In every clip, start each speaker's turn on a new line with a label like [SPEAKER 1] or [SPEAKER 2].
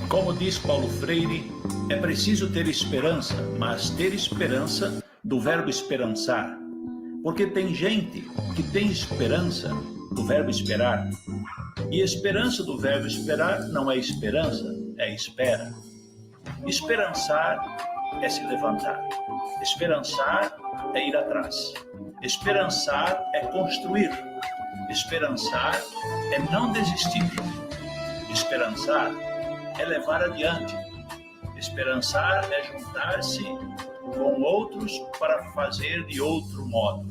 [SPEAKER 1] Como diz Paulo Freire, é preciso ter esperança, mas ter esperança do verbo esperançar. Porque tem gente que tem esperança do verbo esperar. E esperança do verbo esperar não é esperança, é espera. Esperançar é se levantar. Esperançar é ir atrás. Esperançar é construir. Esperançar é não desistir. Esperançar é levar adiante. Esperançar é juntar-se com outros para fazer de outro modo.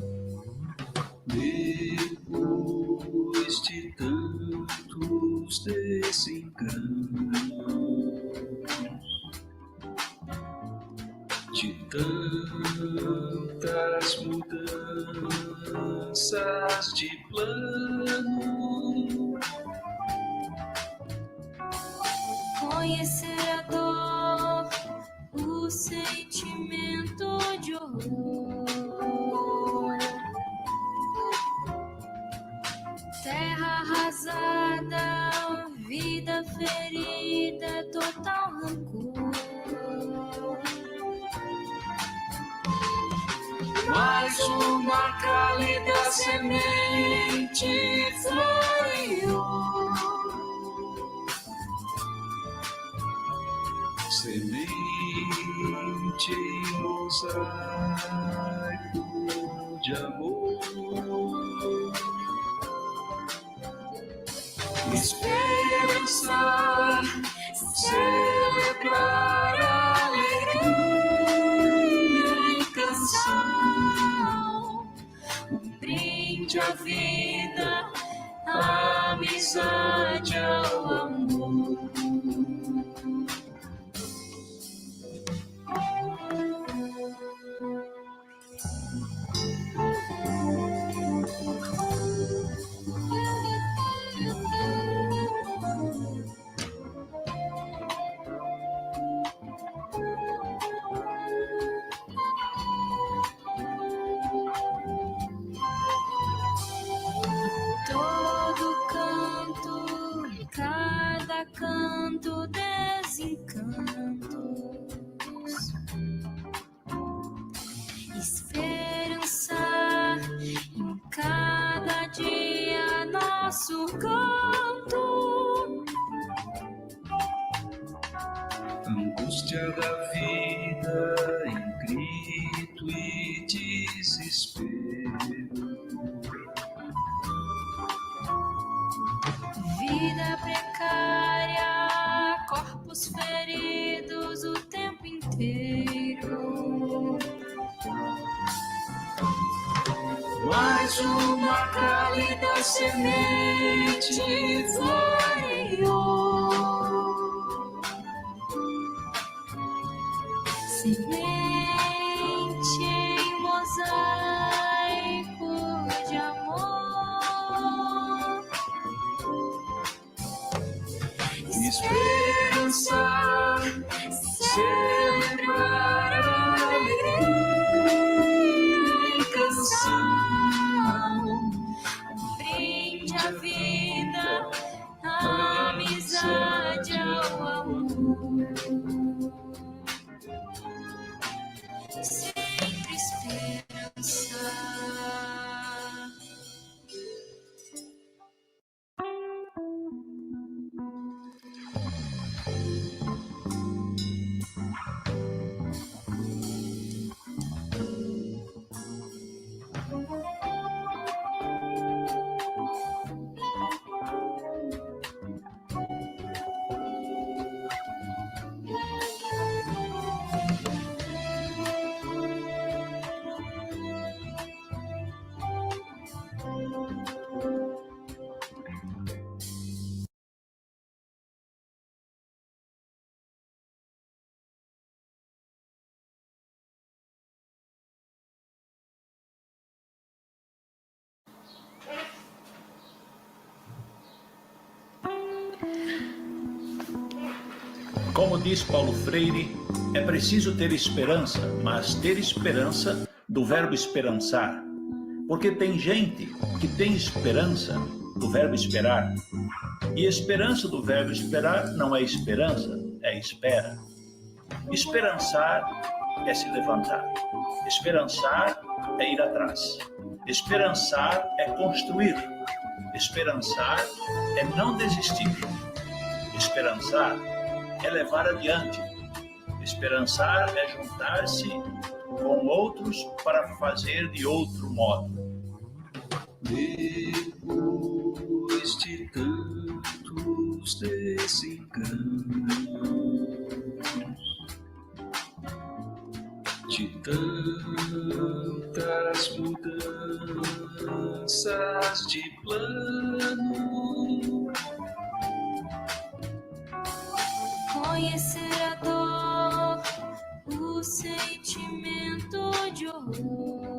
[SPEAKER 2] Depois de tantos desenganos, de tantas mudanças de plano,
[SPEAKER 3] conhecer a dor, o sentimento de horror, terra arrasada, vida ferida, total rancor.
[SPEAKER 2] mais uma cálida semente floreou. Semente em mosaico de amor. Esperança, celebrar a alegria em canção.
[SPEAKER 3] Um brinde à vida, à amizade, ao amor. Todo canto, cada canto, desencantos. Esperançar em cada dia nosso canto.
[SPEAKER 2] Angústia da vida em grito e desespero.
[SPEAKER 3] Vida precária, corpos feridos o tempo inteiro.
[SPEAKER 2] Mais uma cálida semente floreou.
[SPEAKER 3] Semente em mosaico de amor.
[SPEAKER 2] Esperança, celebrar a alegria em canção.
[SPEAKER 3] Brinde à vida, à amizade, ao amor. Sempre esperança.
[SPEAKER 1] Como diz Paulo Freire, é preciso ter esperança, mas ter esperança do verbo esperançar. Porque tem gente que tem esperança do verbo esperar. E esperança do verbo esperar não é esperança, é espera. Esperançar é se levantar. Esperançar é ir atrás. Esperançar é construir. Esperançar é não desistir. Esperançar é levar adiante. Esperançar é juntar-se com outros para fazer de outro modo.
[SPEAKER 2] Depois de tantos desenganos, de tantas mudanças de plano,
[SPEAKER 3] Conhecer a dor, o sentimento de horror.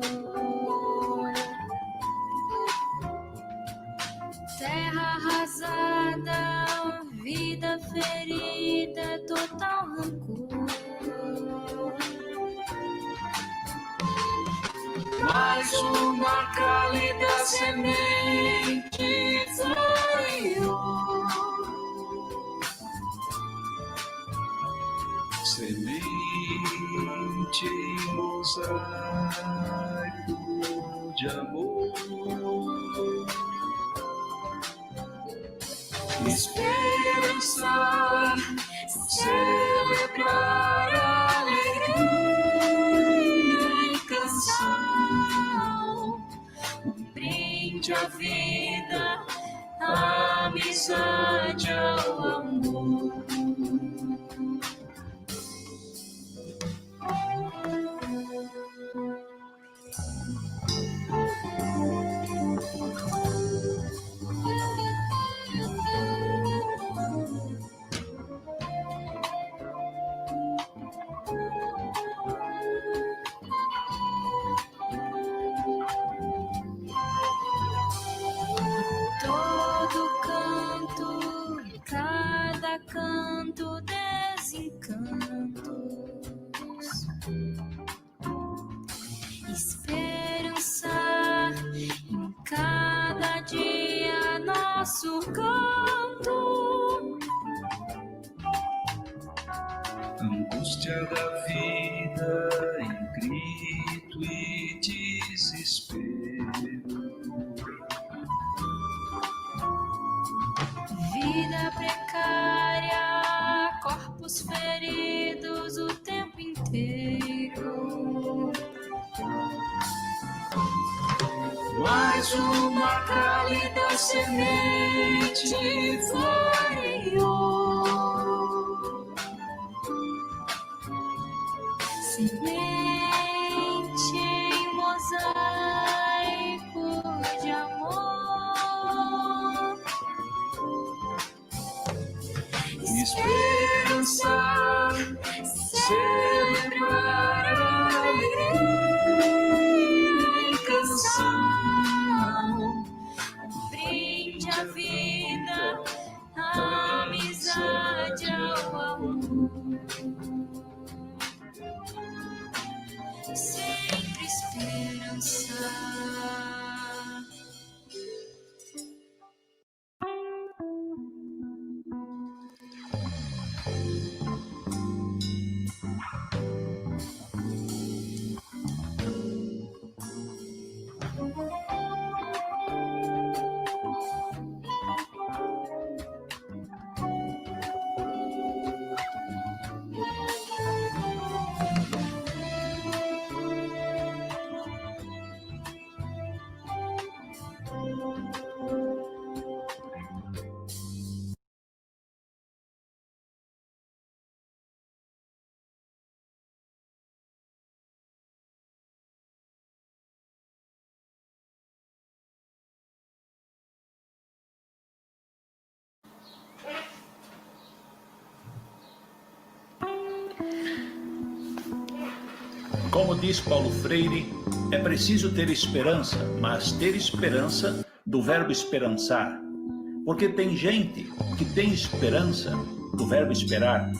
[SPEAKER 3] Terra arrasada, vida ferida, total rancor.
[SPEAKER 2] mais uma cálida semente floreou. Semente em mosaico de amor. Esperançar, celebrar a alegria em canção.
[SPEAKER 3] Um brinde à vida,
[SPEAKER 2] A amizade ao amor.
[SPEAKER 3] todo canto, cada canto desencantos. Esperançar em cada dia nosso canto.
[SPEAKER 2] Angústia da vida em grito e desespero.
[SPEAKER 3] Vida precária, corpos feridos o tempo inteiro.
[SPEAKER 2] Mais uma cálida semente floreou.
[SPEAKER 3] Semente em mosaico de amor.
[SPEAKER 2] Esperançar, celebrar a alegria em canção.
[SPEAKER 3] Brinde a vida, a amizade ao amor. Sempre esperançar.
[SPEAKER 1] Como diz Paulo Freire, é preciso ter esperança, mas ter esperança do verbo esperançar. Porque tem gente que tem esperança do verbo esperar.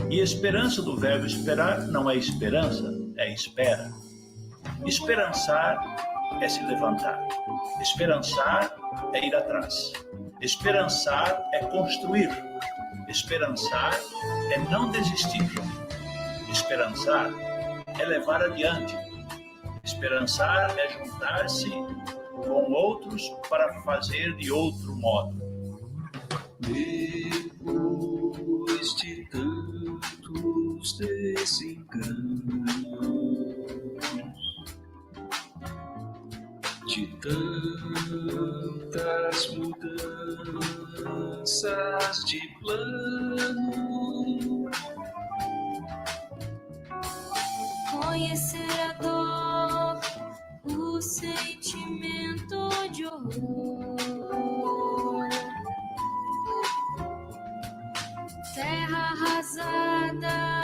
[SPEAKER 1] E esperança do verbo esperar não é esperança, é espera. Esperançar é se levantar. Esperançar é ir atrás. Esperançar é construir. Esperançar é não desistir. Esperançar é levar adiante. Esperançar é juntar-se com outros para fazer de outro modo.
[SPEAKER 4] Depois de tantos desenganos, de tantas mudanças de plano,
[SPEAKER 3] conhecer a dor, o sentimento de horror, terra arrasada,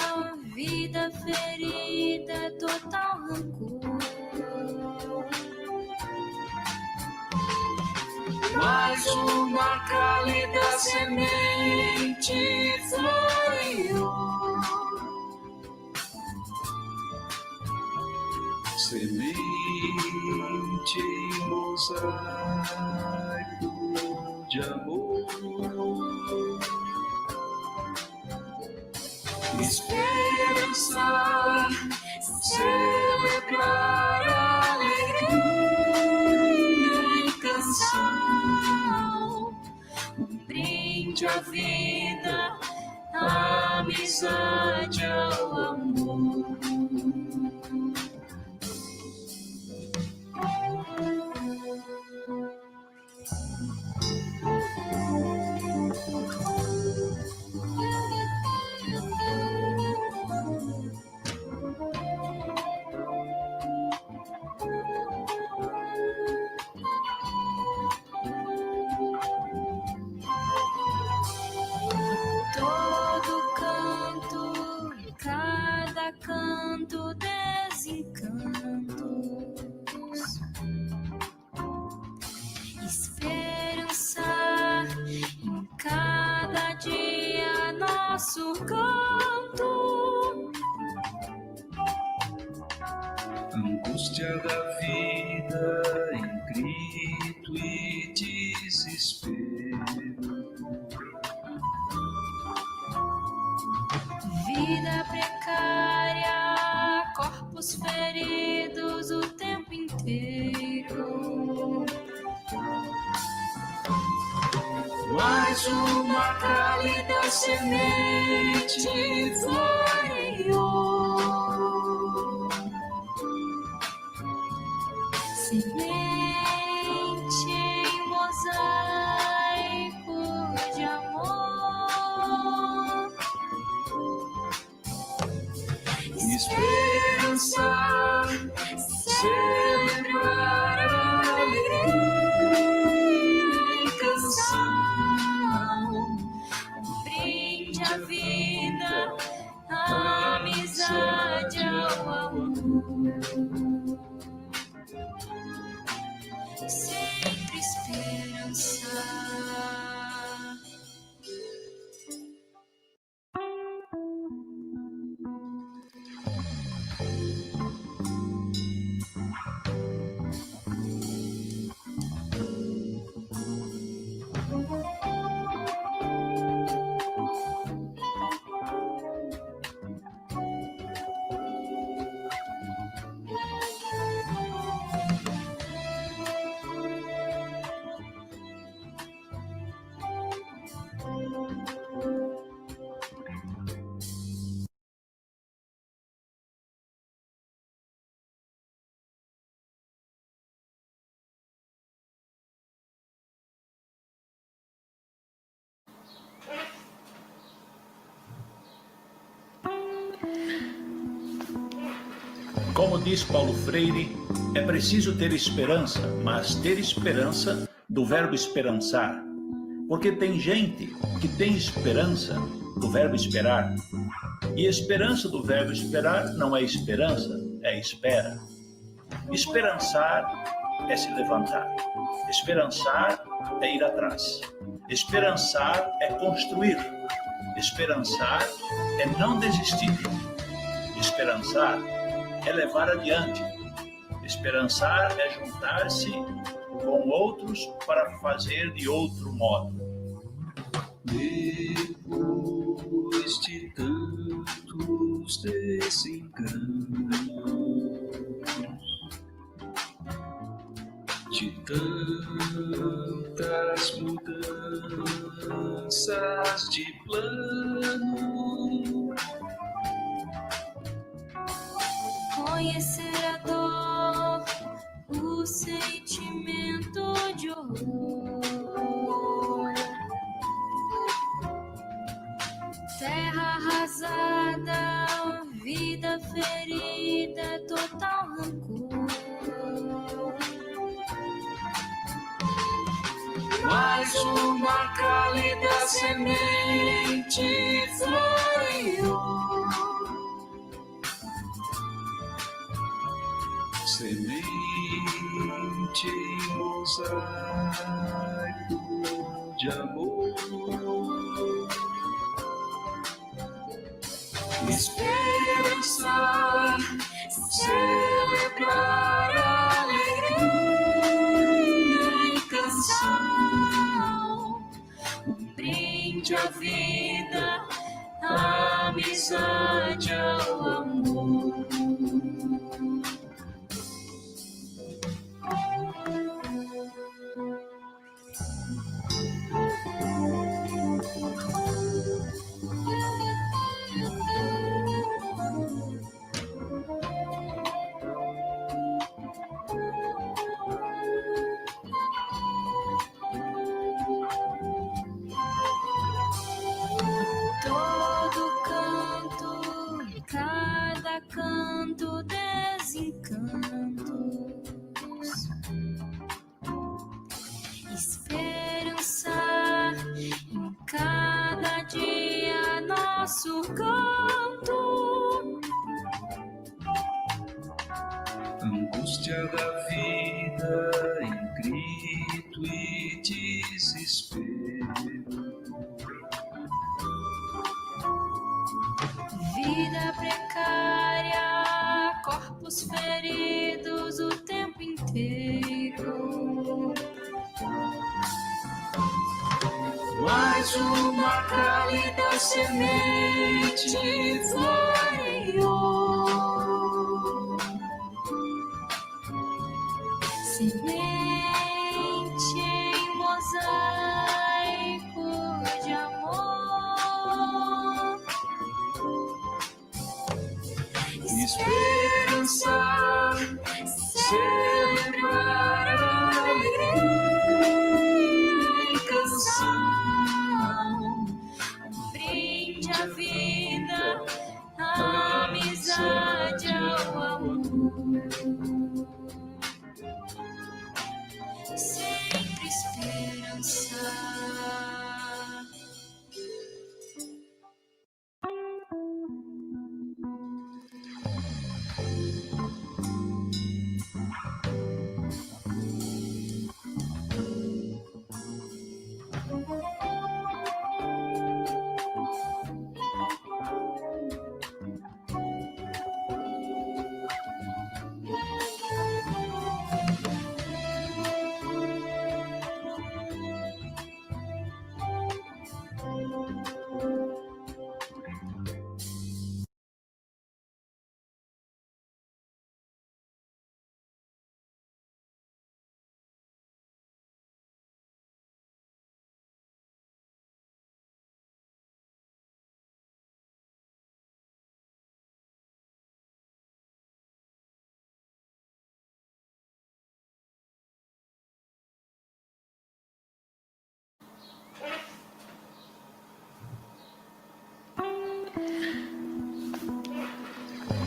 [SPEAKER 3] vida ferida, total rancor.
[SPEAKER 2] Mais uma cálida semente floreou.
[SPEAKER 4] semente em mosaico de amor.
[SPEAKER 2] Esperançar, celebrar a alegria em canção, um brinde à vida, à amizade, ao amor.
[SPEAKER 3] Todo canto, cada canto, desencantos. Esperançar em cada dia nosso canto.
[SPEAKER 4] Angústia da vida em grito e desespero.
[SPEAKER 3] Vida precária, corpos feridos o tempo inteiro.
[SPEAKER 2] Mais uma cálida semente floreou.
[SPEAKER 3] Semente em mosaico de amor.
[SPEAKER 2] Esperançar, celebrar a alegria em canção,
[SPEAKER 3] Um brinde à vida, à amizade, ao amor. Sempre esperançar.
[SPEAKER 1] Como diz Paulo Freire, é preciso ter esperança, mas ter esperança do verbo esperançar. Porque tem gente que tem esperança do verbo esperar. E esperança do verbo esperar não é esperança, é espera. Esperançar é se levantar. Esperançar é ir atrás. Esperançar é construir. Esperançar é não desistir. Esperançar é levar adiante. Esperançar é juntar-se com outros para fazer de outro modo.
[SPEAKER 4] Depois de tantos desenganos, de tantas mudanças de plano,
[SPEAKER 3] conhecer a dor, o sentimento de horror, terra arrasada, vida ferida, total rancor.
[SPEAKER 2] Mais uma cálida semente floreou.
[SPEAKER 4] semente em mosaico de amor.
[SPEAKER 2] Esperança, celebrar a alegria em canção, um brinde à vida, à amizade, ao amor.
[SPEAKER 3] Todo canto, cada canto, desencantos. Esperançar em cada dia nosso canto.
[SPEAKER 4] Angústia da vida em grito e desespero.
[SPEAKER 3] Vida precária, corpos feridos o tempo inteiro.
[SPEAKER 2] Mais uma cálida semente floreou.
[SPEAKER 3] Semente em mosaico de amor.
[SPEAKER 2] Esperança, celebrar a alegria em canção,
[SPEAKER 3] Um brinde à vida, à amizade, ao amor. Sempre esperançar.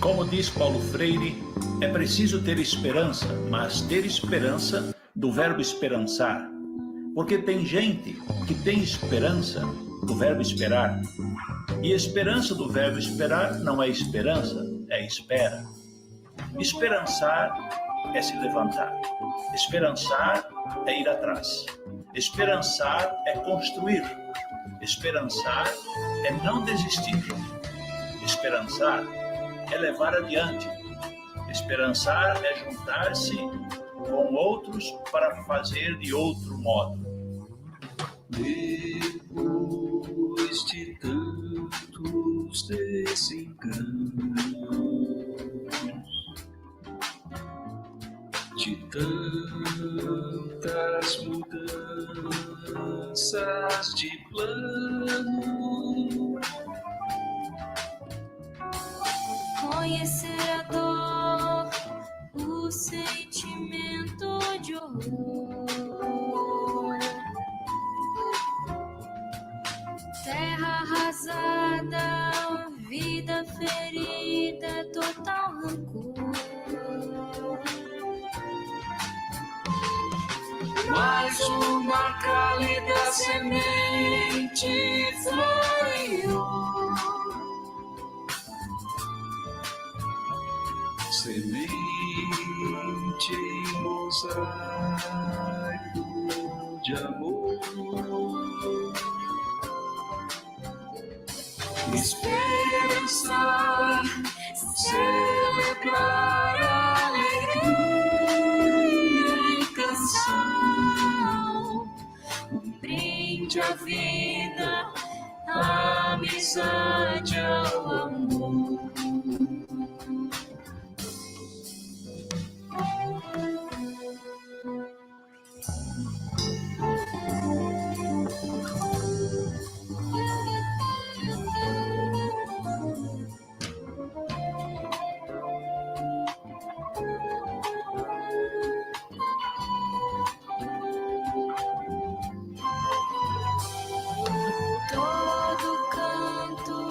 [SPEAKER 1] Como diz Paulo Freire, é preciso ter esperança, mas ter esperança do verbo esperançar. Porque tem gente que tem esperança do verbo esperar. E esperança do verbo esperar não é esperança, é espera. Esperançar é se levantar. Esperançar é ir atrás. Esperançar é construir. Esperançar é não desistir. Esperançar é levar adiante. Esperançar é juntar-se com outros para fazer de outro modo.
[SPEAKER 4] Depois de tantos desenganos, de tantas mudanças de plano.
[SPEAKER 3] Conhecer a dor, o sentimento de horror. Terra arrasada, vida ferida, total rancor.
[SPEAKER 2] Mais uma cálida semente floreou.
[SPEAKER 4] Semente em mosaico de amor.
[SPEAKER 2] Esperança, celebrar a alegria em canção. Um brinde à vida, à amizade, ao amor.
[SPEAKER 3] Todo canto,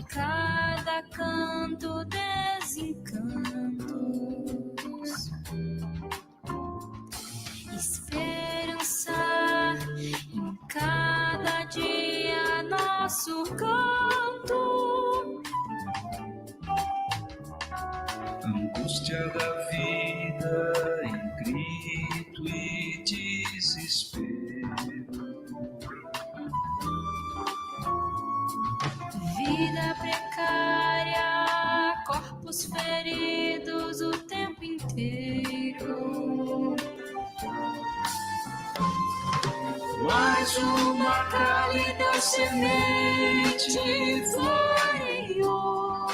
[SPEAKER 3] cada canto desencantos. Esperança em cada dia nosso canto.
[SPEAKER 4] Angústia da vida em grito e desespero.
[SPEAKER 3] Vida precária, corpos feridos o tempo inteiro.
[SPEAKER 2] Mais uma cálida semente floreou.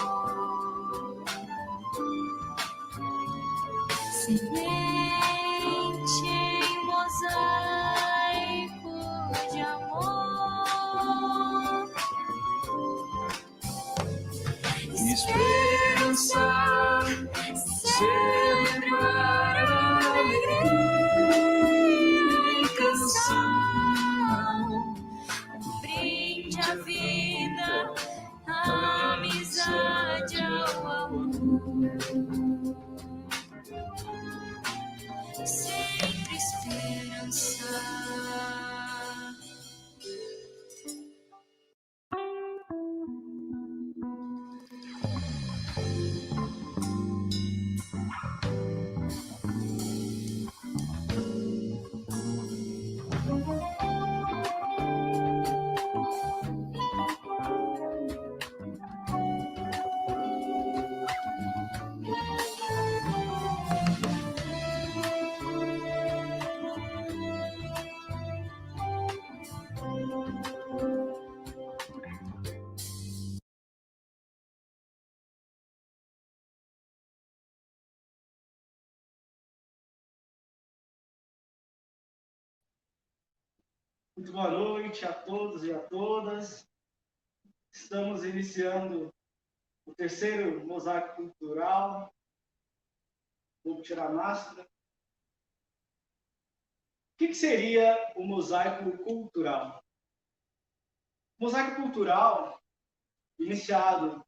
[SPEAKER 3] Semente em mosaico de amor.
[SPEAKER 2] Esperança, celebrar a alegria em canção.
[SPEAKER 3] Um brinde à vida, à amizade, ao amor. Sempre esperança.
[SPEAKER 5] Muito boa noite a todos e a todas. Estamos iniciando o terceiro mosaico cultural. Vou tirar a máscara. O que seria o mosaico cultural? O mosaico cultural, lançado,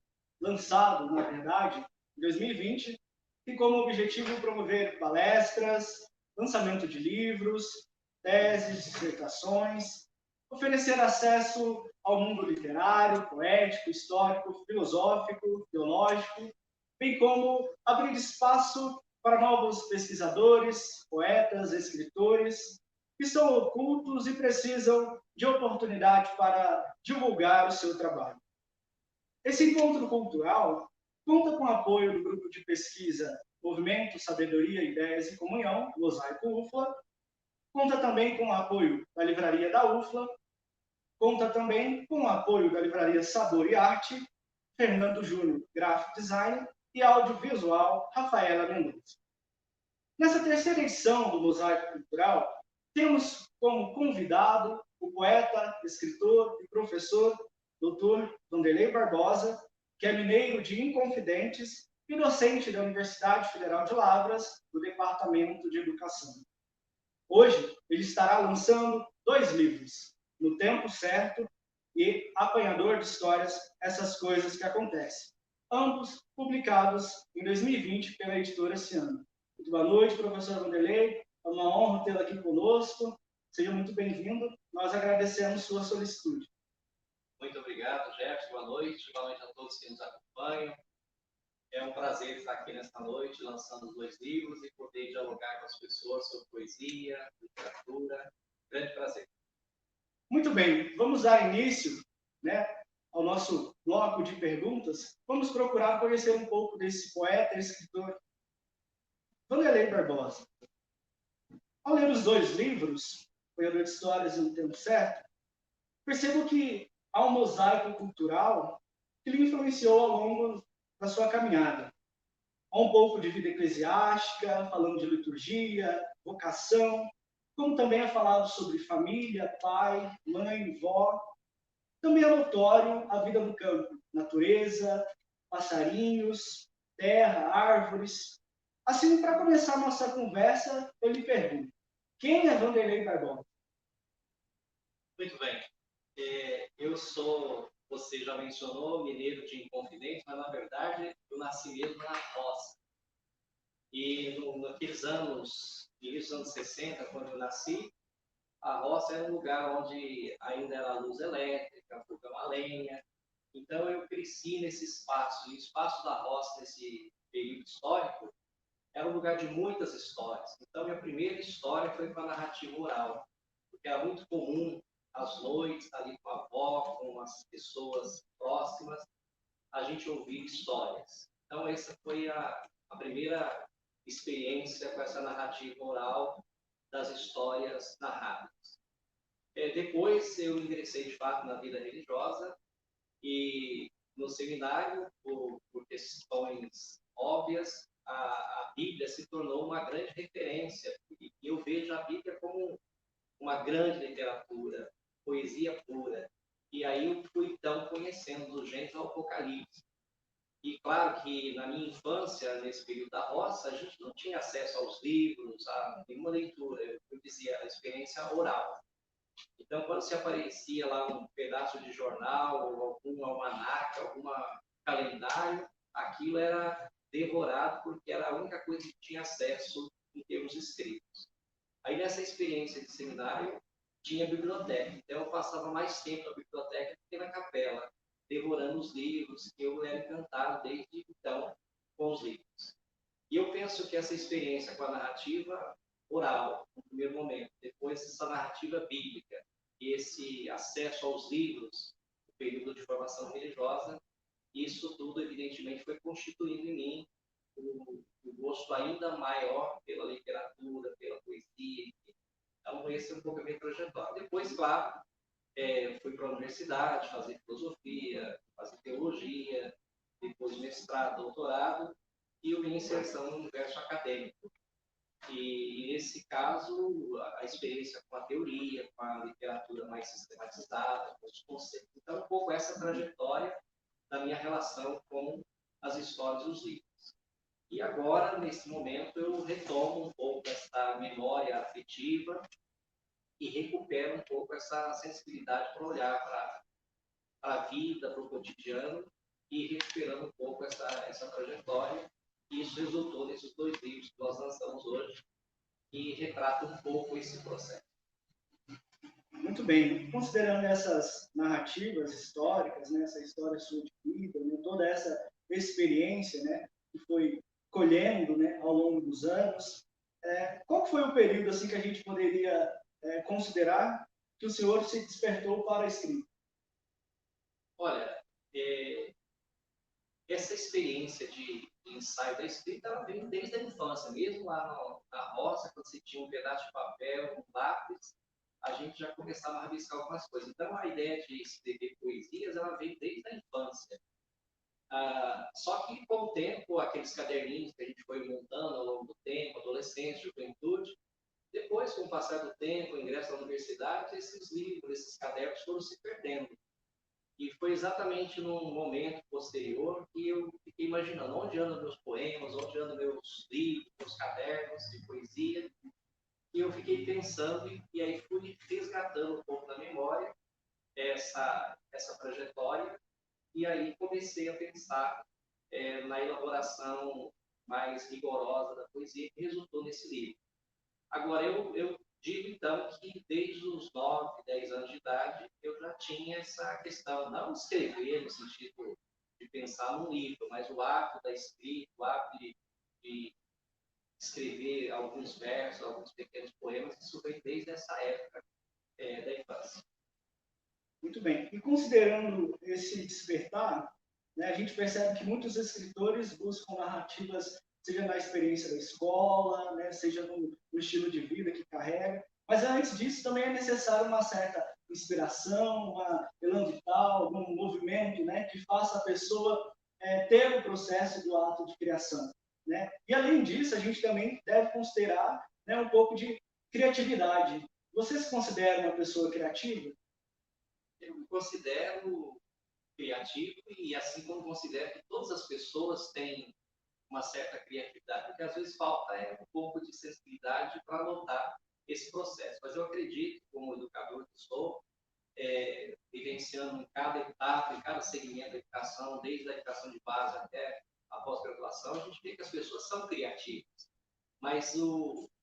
[SPEAKER 5] na verdade, em 2020, tem como objetivo promover palestras, lançamento de livros, teses, dissertações, oferecer acesso ao mundo literário, poético, histórico, filosófico, teológico, bem como abrir espaço para novos pesquisadores, poetas, escritores, que estão ocultos e precisam de oportunidade para divulgar o seu trabalho. Esse encontro cultural conta com o apoio do grupo de pesquisa Movimento, Sabedoria, Ideias e Comunhão, Mosaico UFLA. Conta também com o apoio da Livraria da UFLA, Conta também com o apoio da livraria Sabor e Arte, Fernando Júnior, Graphic Design, e audiovisual, Rafaela Mendonça. Nessa terceira edição do Mosaico Cultural, temos como convidado o poeta, escritor e professor Dr. Vanderlei Barbosa, que é mineiro de Inconfidentes e docente da Universidade Federal de Lavras, do Departamento de Educação. Hoje, ele estará lançando 2 livros, No Tempo Certo e Apanhador de Histórias, Essas Coisas que Acontecem, ambos publicados em 2020 pela editora Ciano. Muito boa noite, professor Vanderlei. É uma honra tê-lo aqui conosco. Seja muito bem-vindo. Nós agradecemos sua solicitude.
[SPEAKER 6] Muito obrigado, Jefferson. Boa noite a todos que nos acompanham. É um prazer estar aqui nesta noite, lançando os 2 livros e poder dialogar com as pessoas sobre poesia, literatura. Grande prazer.
[SPEAKER 5] Muito bem, vamos dar início, ao nosso bloco de perguntas. Vamos procurar conhecer um pouco desse poeta e escritor Vanderlei Barbosa. Ao ler os 2 livros, Apanhador de Histórias e No Tempo Certo, percebo que há um mosaico cultural que lhe influenciou ao longo da sua caminhada. Há um pouco de vida eclesiástica, falando de liturgia, vocação, como também é falado sobre família, pai, mãe, vó. Também é notório a vida no campo, natureza, passarinhos, terra, árvores. Assim, para começar a nossa conversa, eu lhe pergunto, quem é Vanderlei Barbosa?
[SPEAKER 6] Muito bem. Eu sou, você já mencionou, mineiro de Inconfidente, mas na verdade eu nasci mesmo na roça. E naqueles anos, início dos anos 60, quando eu nasci, a roça era um lugar onde ainda era luz elétrica, fogão a lenha. Então eu cresci nesse espaço. E o espaço da roça, nesse período histórico, era um lugar de muitas histórias. Então minha primeira história foi com a narrativa oral, porque era muito comum, às noites, ali com a avó, com as pessoas próximas, a gente ouvir histórias. Então essa foi a primeira experiência com essa narrativa oral das histórias narradas. Depois eu ingressei de fato na vida religiosa e no seminário, por questões óbvias, a Bíblia se tornou uma grande referência e eu vejo a Bíblia como uma grande literatura, poesia pura. E aí eu fui então conhecendo do Gênesis ao Apocalipse. E claro que na minha infância, nesse período da roça, a gente não tinha acesso aos livros, a nenhuma leitura. Eu dizia, a experiência oral. Então, quando se aparecia lá um pedaço de jornal, algum almanaque, algum calendário, aquilo era devorado porque era a única coisa que tinha acesso em termos escritos. Aí, nessa experiência de seminário, tinha biblioteca. Então, eu passava mais tempo na biblioteca do que na capela, devorando os livros, que eu era encantado desde então com os livros. E eu penso que essa experiência com a narrativa oral, no primeiro momento, depois essa narrativa bíblica, e esse acesso aos livros, no período de formação religiosa, isso tudo, evidentemente, foi constituindo em mim um gosto ainda maior pela literatura, pela poesia. Então, esse é um pouco a minha trajetória. Depois, claro, fui para a universidade fazer filosofia, fazer teologia, depois mestrado, doutorado, e eu minha inserção no universo acadêmico. E, nesse caso, a experiência com a teoria, com a literatura mais sistematizada, com os conceitos. Então, um pouco essa trajetória da minha relação com as histórias dos livros. E agora, nesse momento, eu retomo um pouco essa memória afetiva e recupero um pouco essa sensibilidade para olhar para a vida, para o cotidiano, e recuperando um pouco essa trajetória. E isso resultou nesses 2 livros que nós lançamos hoje, que retratam um pouco esse processo.
[SPEAKER 5] Muito bem. Considerando essas narrativas históricas, essa história sua de vida, toda essa experiência que foi colhendo ao longo dos anos, qual foi o período assim, que a gente poderia considerar que o senhor se despertou para a escrita?
[SPEAKER 6] Olha, essa experiência de ensaio da escrita, ela vem desde a infância, mesmo lá na roça, quando você tinha um pedaço de papel, um lápis, a gente já começava a rabiscar algumas coisas. Então, a ideia de escrever poesias, ela veio desde a infância. Só que, com o tempo, aqueles caderninhos que a gente foi montando ao longo do tempo, adolescência, juventude, depois, com o passar do tempo, o ingresso na universidade, esses livros, esses cadernos foram se perdendo. E foi exatamente num momento posterior que eu fiquei imaginando onde andam meus poemas, onde andam meus livros, meus cadernos de poesia. E eu fiquei pensando e aí fui resgatando um pouco na memória essa trajetória. E aí comecei a pensar na elaboração mais rigorosa da poesia que resultou nesse livro. Agora, eu digo, então, que desde os 9, 10 anos de idade, eu já tinha essa questão, não escrever no sentido de pensar num livro, mas o ato da escrita, o ato de escrever alguns versos, alguns pequenos poemas, isso vem desde essa época da infância.
[SPEAKER 5] Muito bem. E considerando esse despertar, né, a gente percebe que muitos escritores buscam narrativas, seja na experiência da escola, né, seja no estilo de vida que carrega. Mas antes disso, também é necessário uma certa inspiração, uma elan vital, algum movimento, né, que faça a pessoa ter o processo do ato de criação. Né? E além disso, a gente também deve considerar, né, um pouco de criatividade. Você se considera uma pessoa criativa?
[SPEAKER 6] Eu me considero criativo e assim como considero que todas as pessoas têm uma certa criatividade, porque às vezes falta um pouco de sensibilidade para notar esse processo. Mas eu acredito, como educador que sou, vivenciando em cada etapa, em cada segmento da educação, desde a educação de base até a pós-graduação, a gente vê que as pessoas são criativas. Mas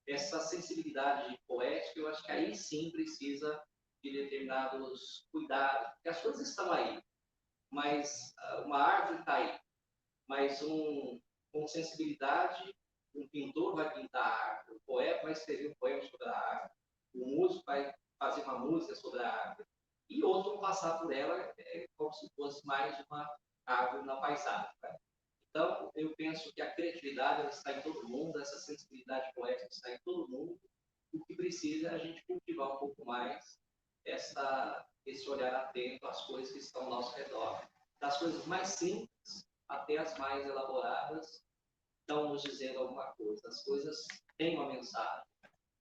[SPEAKER 6] essa sensibilidade poética, eu acho que aí sim precisa de determinados cuidados, porque as coisas estão aí, mas uma árvore está aí, mas com sensibilidade, um pintor vai pintar a árvore, o poeta vai escrever um poema sobre a árvore, o músico vai fazer uma música sobre a árvore, e outros vão passar por ela como se fosse mais uma árvore na paisagem. Né? Então, eu penso que a criatividade ela está em todo mundo, essa sensibilidade poética está em todo mundo, o que precisa é a gente cultivar um pouco mais esse olhar atento às coisas que estão ao nosso redor, das coisas mais simples até as mais elaboradas, estão nos dizendo alguma coisa. As coisas têm uma mensagem,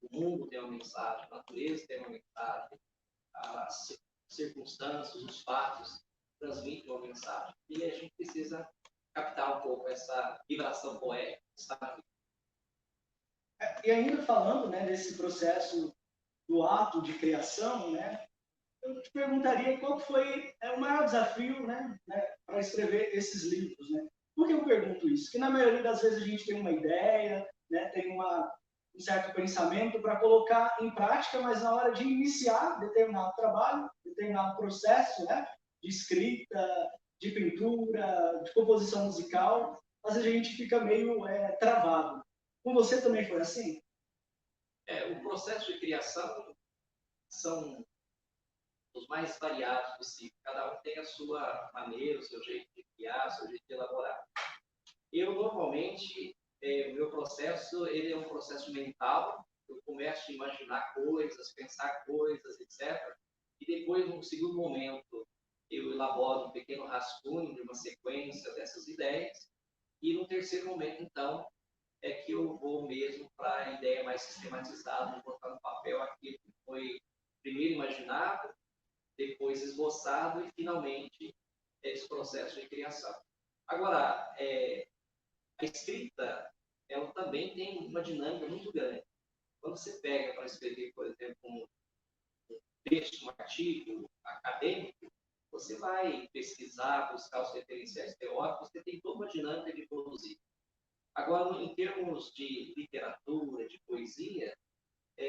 [SPEAKER 6] o mundo tem uma mensagem, a natureza tem uma mensagem, as circunstâncias, os fatos transmitem uma mensagem. E a gente precisa captar um pouco essa vibração poética que está na vida.
[SPEAKER 5] E ainda falando, né, desse processo do ato de criação, né, eu te perguntaria qual foi o maior desafio, né, para escrever esses livros. Né? Por que eu pergunto isso? Porque na maioria das vezes a gente tem uma ideia, né, tem um certo pensamento para colocar em prática, mas na hora de iniciar determinado trabalho, determinado processo, né, de escrita, de pintura, de composição musical, às vezes a gente fica meio travado. Com você também foi assim?
[SPEAKER 6] O processo de criação são os mais variados possível. Cada um tem a sua maneira, o seu jeito de criar, o seu jeito de elaborar. Eu, normalmente, o meu processo ele é um processo mental. Eu começo a imaginar coisas, pensar coisas, etc. E depois, num segundo momento, eu elaboro um pequeno rascunho de uma sequência dessas ideias. E no terceiro momento, então, é que eu vou mesmo para a ideia mais sistematizada, vou botar no papel aquilo que foi primeiro imaginado, depois esboçado e, finalmente, esse processo de criação. Agora, a escrita, ela também tem uma dinâmica muito grande. Quando você pega para escrever, por exemplo, um texto, um artigo acadêmico, você vai pesquisar, buscar os referenciais teóricos, você tem toda uma dinâmica de produzir. Agora, em termos de literatura, de poesia,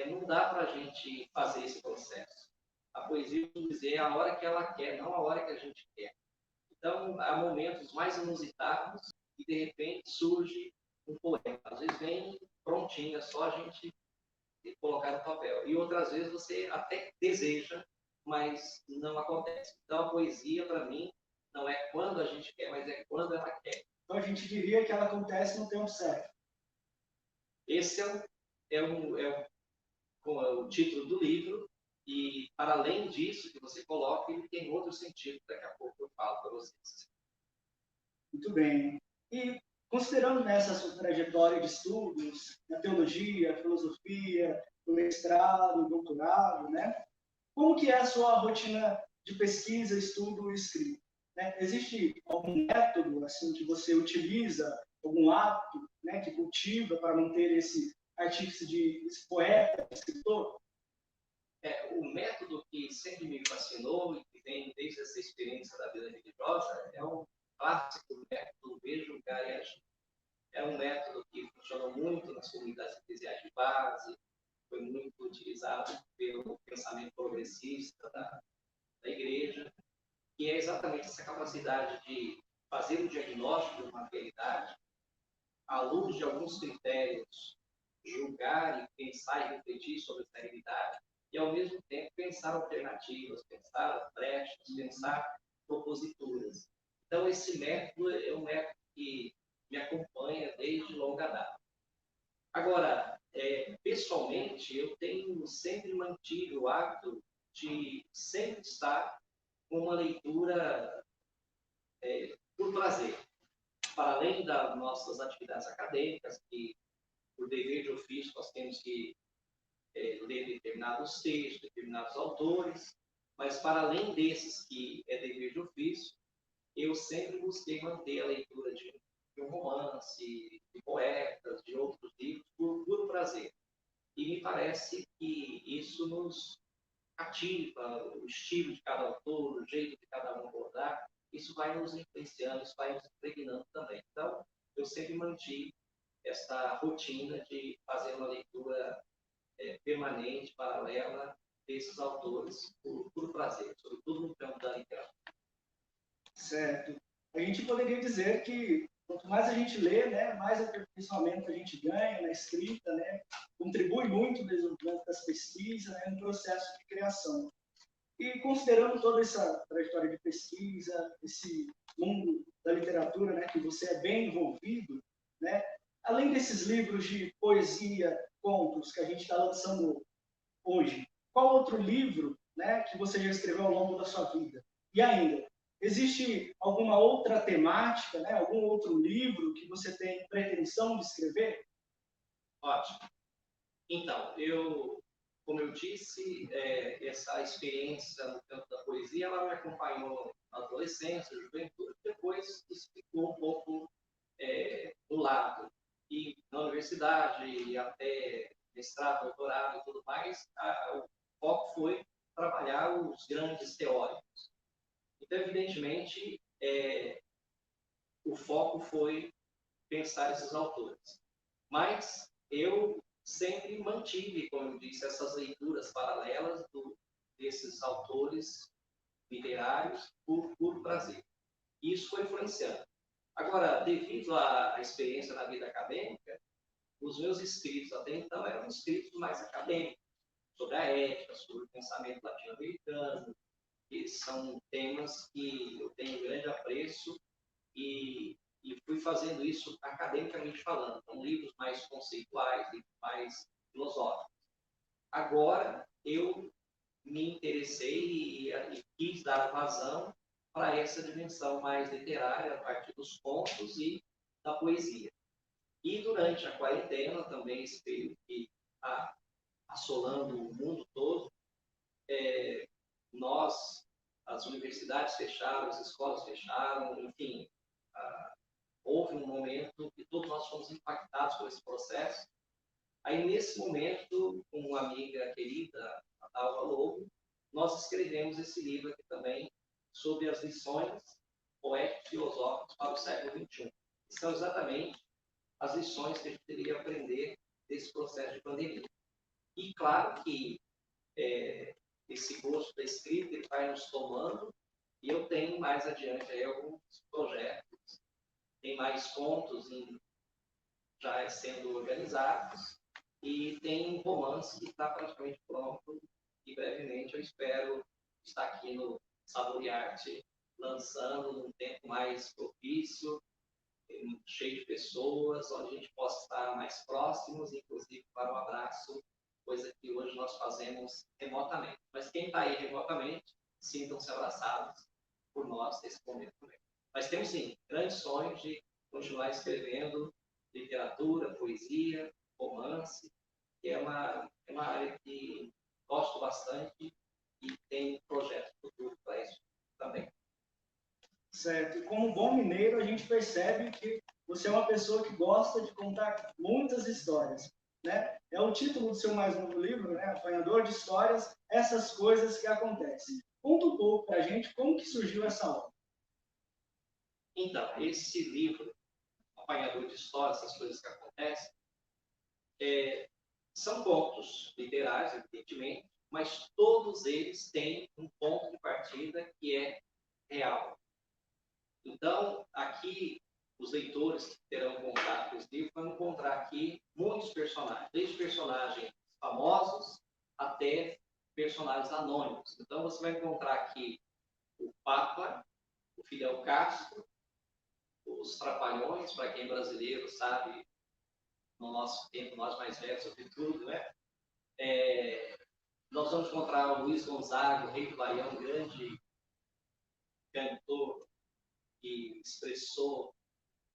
[SPEAKER 6] não dá para a gente fazer esse processo. A poesia, vamos dizer, é a hora que ela quer, não a hora que a gente quer. Então, há momentos mais inusitados e, de repente, surge um poema. Às vezes vem prontinho, é só a gente colocar no papel. E outras vezes você até deseja, mas não acontece. Então, a poesia, para mim, não é quando a gente quer, mas é quando ela quer.
[SPEAKER 5] Então, a gente diria que ela acontece no tempo certo.
[SPEAKER 6] Esse é o título do livro, E, para além disso que você coloca, ele tem outro sentido, daqui a pouco eu falo para vocês.
[SPEAKER 5] Muito bem. E considerando nessa sua trajetória de estudos, na teologia, filosofia, no mestrado, doutorado, né? Como que é a sua rotina de pesquisa, estudo e escrita? Né? Existe algum método assim que você utiliza, algum hábito, né, que cultiva para manter esse artífice de esse poeta, escritor?
[SPEAKER 6] O método que sempre me fascinou e que vem desde essa experiência da vida religiosa é o clássico método Veja, Julgar e Agir. É um método que funcionou muito nas comunidades eclesiais de base, foi muito utilizado pelo pensamento progressista da igreja, que é exatamente essa capacidade de fazer o diagnóstico de uma realidade à luz de alguns critérios, julgar e pensar e refletir sobre essa realidade e, ao mesmo tempo, pensar alternativas, pensar brechas, pensar proposituras. Então, esse método é um método que me acompanha desde longa data. Agora, pessoalmente, eu tenho sempre mantido o hábito de sempre estar com uma leitura por prazer. Para além das nossas atividades acadêmicas, que, por dever de ofício, nós temos que ler determinados textos, determinados autores, mas para além desses que é dever de ofício, eu sempre busquei manter a leitura de um romance, de poetas, de outros livros, por puro prazer. E me parece que isso nos ativa, o estilo de cada autor, o jeito de cada um abordar, isso vai nos influenciando, isso vai nos impregnando também. Então, eu sempre mantive esta rotina de fazer uma leitura permanente, paralela, desses autores, por prazer, sobretudo no campo da literatura.
[SPEAKER 5] Certo. A gente poderia dizer que quanto mais a gente lê, né, mais aperfeiçoamento a gente ganha na escrita, né, contribui muito no desenvolvimento das pesquisas, né, no processo de criação. E considerando toda essa trajetória de pesquisa, esse mundo da literatura, né, que você é bem envolvido, né, além desses livros de poesia, contos que a gente está lançando hoje, qual outro livro, né, que você já escreveu ao longo da sua vida? E ainda, existe alguma outra temática, né, algum outro livro que você tem pretensão de escrever?
[SPEAKER 6] Ótimo. Então, como eu disse, essa experiência no campo da poesia, ela me acompanhou na adolescência, na juventude, depois isso ficou um pouco do lado. E na universidade, e até mestrado, doutorado e tudo mais, o foco foi trabalhar os grandes teóricos. Então, evidentemente, o foco foi pensar esses autores. Mas eu sempre mantive, como eu disse, essas leituras paralelas desses autores literários por prazer. E isso foi influenciando. Agora, devido à experiência na vida acadêmica, os meus escritos até então eram escritos mais acadêmicos, sobre a ética, sobre o pensamento latino-americano, que são temas que eu tenho grande apreço e fui fazendo isso academicamente falando. Então, livros mais conceituais, livros mais filosóficos. Agora, eu me interessei e quis dar vazão para essa dimensão mais literária, a partir dos contos e da poesia. E durante a quarentena, também esse período que está assolando o mundo todo, nós, as universidades fecharam, as escolas fecharam, enfim, houve um momento que todos nós fomos impactados por esse processo. Aí, nesse momento, com uma amiga querida, a Dalva Lobo, nós escrevemos esse livro aqui também, sobre as lições poéticas e filosóficas para o século XXI. Que são exatamente as lições que a gente deveria aprender desse processo de pandemia. E, claro que esse gosto da escrita ele vai nos tomando, e eu tenho mais adiante aí alguns projetos, tem mais contos já sendo organizados, e tem um romance que está praticamente pronto, e brevemente eu espero estar aqui no Saborearte, lançando num tempo mais propício, cheio de pessoas, onde a gente possa estar mais próximos, inclusive para um abraço coisa que hoje nós fazemos remotamente. Mas quem está aí remotamente, sintam-se abraçados por nós nesse momento também. Mas temos, sim, grandes sonhos de continuar escrevendo literatura, poesia, romance, que é uma área que gosto bastante e tem projetos futuros para isso também.
[SPEAKER 5] Certo. E como bom mineiro, a gente percebe que você é uma pessoa que gosta de contar muitas histórias, né? É o título do seu mais novo livro, né? Apanhador de Histórias, essas coisas que acontecem. Conta um pouco para a gente como que surgiu essa obra.
[SPEAKER 6] Então, esse livro, Apanhador de Histórias, essas coisas que acontecem, são contos literários, evidentemente, mas todos eles têm um ponto de partida que é real. Então, aqui, os leitores que terão contato com esse livro vão encontrar aqui muitos personagens, desde personagens famosos até personagens anônimos. Então, você vai encontrar aqui o Papa, o Fidel Castro, os Trapalhões, para quem é brasileiro sabe, no nosso tempo, nós mais velhos, sobretudo, né? Nós vamos encontrar o Luiz Gonzaga, o Rei do Baião, um grande cantor que expressou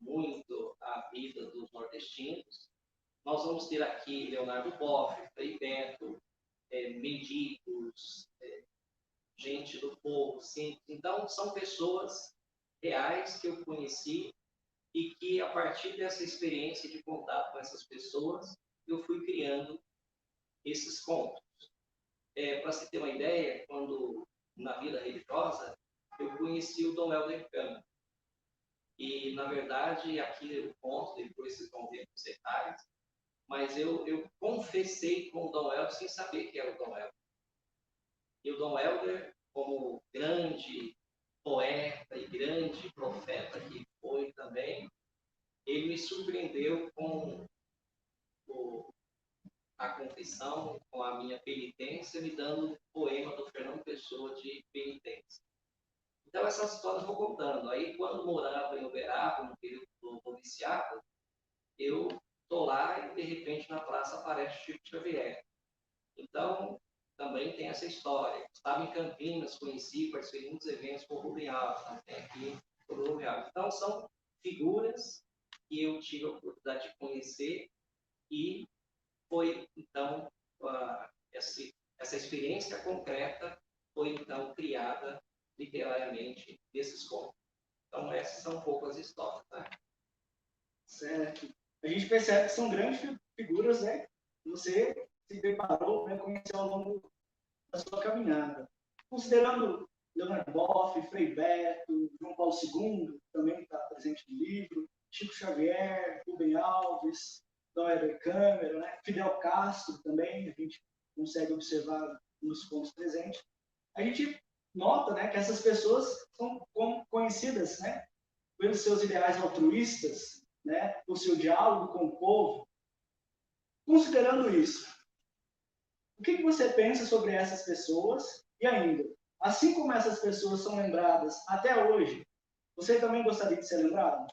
[SPEAKER 6] muito a vida dos nordestinos. Nós vamos ter aqui Leonardo Boff, Frei Beto, mendigos, gente do povo, sim. Então, são pessoas reais que eu conheci e que, a partir dessa experiência de contato com essas pessoas, eu fui criando esses contos. Para se ter uma ideia, quando, na vida religiosa, eu conheci o Dom Helder Câmara. E, na verdade, aqui eu conto, depois vocês vão ver os detalhes, mas eu confessei com o Dom Helder sem saber que era o Dom Helder. E o Dom Helder, como grande poeta e grande profeta que foi também, ele me surpreendeu com a confissão, com a minha penitência, me dando um poema do Fernando Pessoa de penitência. Então, essas histórias eu vou contando. Aí, quando morava em Uberaba, no período do noviciado, eu estou lá e, de repente, na praça aparece Chico Xavier. Então, também tem essa história. Estava em Campinas, conheci, participei de muitos eventos com o Rubem Alves, também aqui com o Rubem Alves. Então, são figuras que eu tive a oportunidade de conhecer e foi, então, essa experiência concreta foi, então, criada literariamente nesses contos. Então, essas são um pouco as histórias, né?
[SPEAKER 5] Certo. A gente percebe que são grandes figuras, né? Você se preparou para conhecer ao longo da sua caminhada. Considerando Leonardo Boff, Frei Beto, João Paulo II, também está presente no livro, Chico Xavier, Rubem Alves, Dom Helder Câmara, né? Fidel Castro também, a gente consegue observar nos pontos presentes. A gente nota, né, que essas pessoas são conhecidas, né, pelos seus ideais altruístas, né, por seu diálogo com o povo. Considerando isso, o que você pensa sobre essas pessoas? E ainda, assim como essas pessoas são lembradas até hoje, você também gostaria de ser lembrado?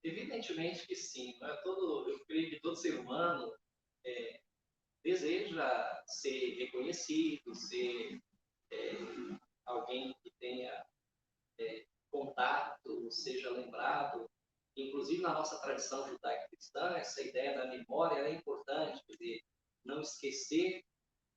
[SPEAKER 6] Evidentemente que sim. Eu creio que todo ser humano deseja ser reconhecido, ser alguém que tenha contato, seja lembrado. Inclusive, na nossa tradição judaico-cristã, essa ideia da memória é importante, quer dizer, não esquecer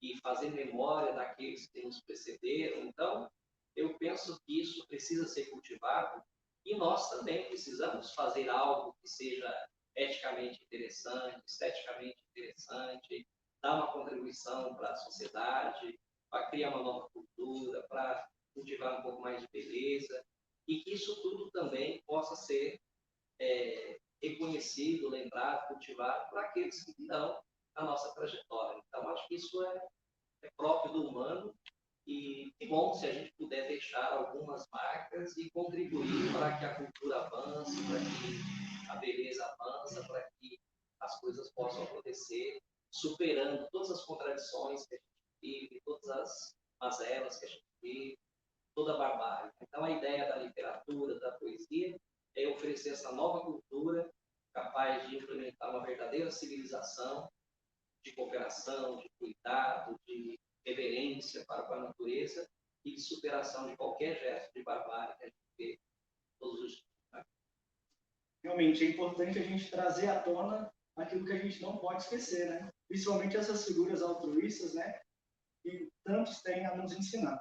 [SPEAKER 6] e fazer memória daqueles que nos precederam. Então, eu penso que isso precisa ser cultivado e nós também precisamos fazer algo que seja eticamente interessante, esteticamente interessante, dar uma contribuição para a sociedade, para criar uma nova cultura, para cultivar um pouco mais de beleza, e que isso tudo também possa ser reconhecido, lembrado, cultivado por aqueles que virão na nossa trajetória. Então, acho que isso é próprio do humano e que bom se a gente puder deixar algumas marcas e contribuir para que a cultura avance, para que a beleza avance, para que as coisas possam acontecer, superando todas as contradições que a gente vive, todas as mazelas que a gente vive, toda a barbárie. Então, a ideia da literatura, da poesia, é oferecer essa nova cultura capaz de implementar uma verdadeira civilização de cooperação, de cuidado, de reverência para com a natureza e de superação de qualquer gesto de barbárie que a gente vê todos os dias.
[SPEAKER 5] Realmente é importante a gente trazer à tona aquilo que a gente não pode esquecer, né? Principalmente essas figuras altruístas, né? Que tantos têm a nos ensinar.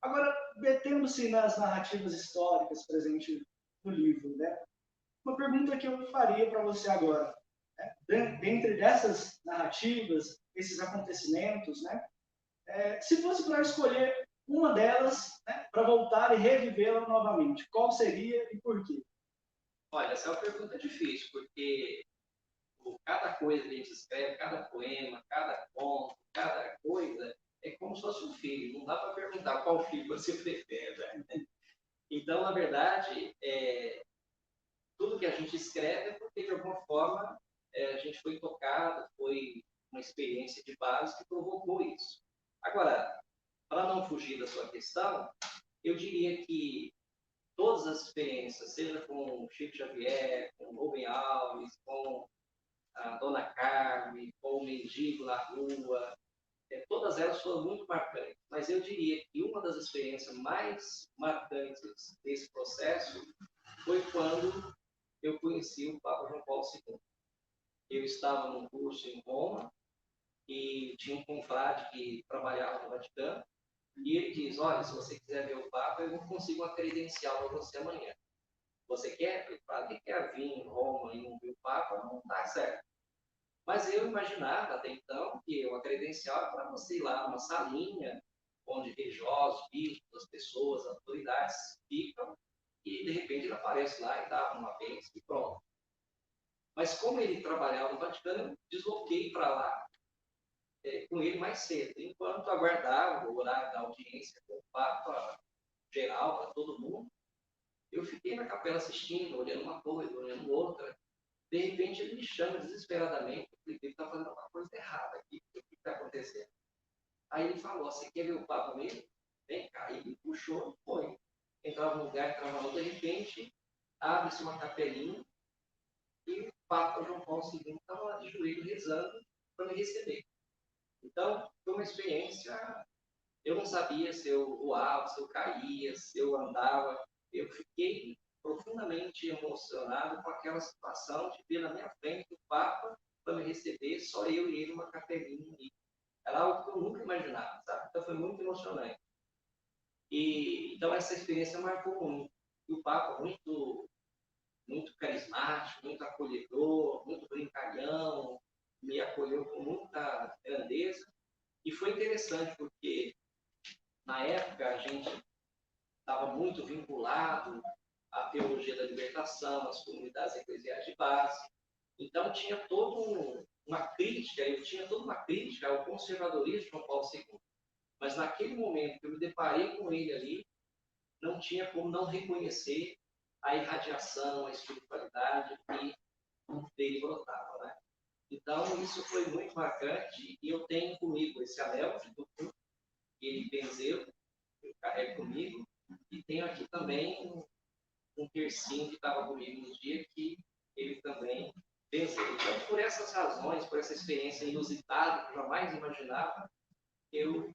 [SPEAKER 5] Agora, detendo-se nas narrativas históricas presentes no livro, né? Uma pergunta que eu faria para você agora, né? Dentre dessas narrativas, esses acontecimentos, né? Se fosse para escolher uma delas, né, para voltar e revivê-la novamente, qual seria e por quê?
[SPEAKER 6] Olha, essa é uma pergunta difícil, porque cada coisa que a gente escreve, cada poema, cada conto, cada coisa, é como se fosse um filho. Não dá para perguntar qual filho você prefere. Né? Então, na verdade, tudo que a gente escreve é porque, de alguma forma, a gente foi tocado, foi uma experiência de base que provocou isso. Agora, para não fugir da sua questão, eu diria que todas as experiências, seja com Chico Xavier, com Rubem Alves, com a Dona Carmen, com o mendigo na rua, todas elas foram muito marcantes. Mas eu diria que uma das experiências mais marcantes desse processo foi quando eu conheci o Papa João Paulo II. Eu estava num curso em Roma e tinha um confrade que trabalhava no Vaticano e ele diz, olha, se você quiser ver o Papa, eu não consigo uma credencial para você amanhã. Você quer? Eu falei, quer vir em Roma e não ver o Papa? Não dá certo. Mas eu imaginava até então que uma credencial era para você ir lá numa salinha onde religiosos, bispos, as pessoas, as autoridades ficam e de repente ele aparece lá e dá uma vez e pronto. Mas como ele trabalhava no Vaticano, eu desloquei para lá com ele mais cedo, enquanto aguardava o horário da audiência com o Papa geral para todo mundo. Eu fiquei na capela assistindo, olhando uma coisa, olhando outra. De repente ele me chama desesperadamente, eu falei, ele está fazendo uma coisa errada aqui, o que está acontecendo? Aí ele falou, você quer ver o Papa mesmo? Vem cá, e me puxou e foi. Entrava num lugar, entrava no outro, de repente abre-se uma capelinha e o Papa João Paulo II estava lá de joelho rezando para me receber. Então, foi uma experiência, eu não sabia se eu voava, se eu caía, se eu andava, eu fiquei profundamente emocionado com aquela situação de ver na minha frente o Papa para me receber, só eu e ele uma capelinha ali. Era algo que eu nunca imaginava, sabe? Então foi muito emocionante. E então essa experiência marcou muito. E o Papa muito carismático, muito acolhedor, muito brincalhão, me acolheu com muita grandeza. E foi interessante porque na época a gente estava muito vinculado à teologia da libertação, às comunidades eclesiais de base. Então tinha toda uma crítica, eu tinha toda uma crítica ao conservadorismo de João Paulo II. Mas naquele momento que eu me deparei com ele ali, não tinha como não reconhecer a irradiação, a espiritualidade que dele brotava, né? Então isso foi muito marcante e eu tenho comigo esse anel que ele benzeu, eu carrego comigo, e tenho aqui também um tercinho que estava comigo no dia que ele também benzeu. Então, por essas razões, por essa experiência inusitada, que eu jamais imaginava, eu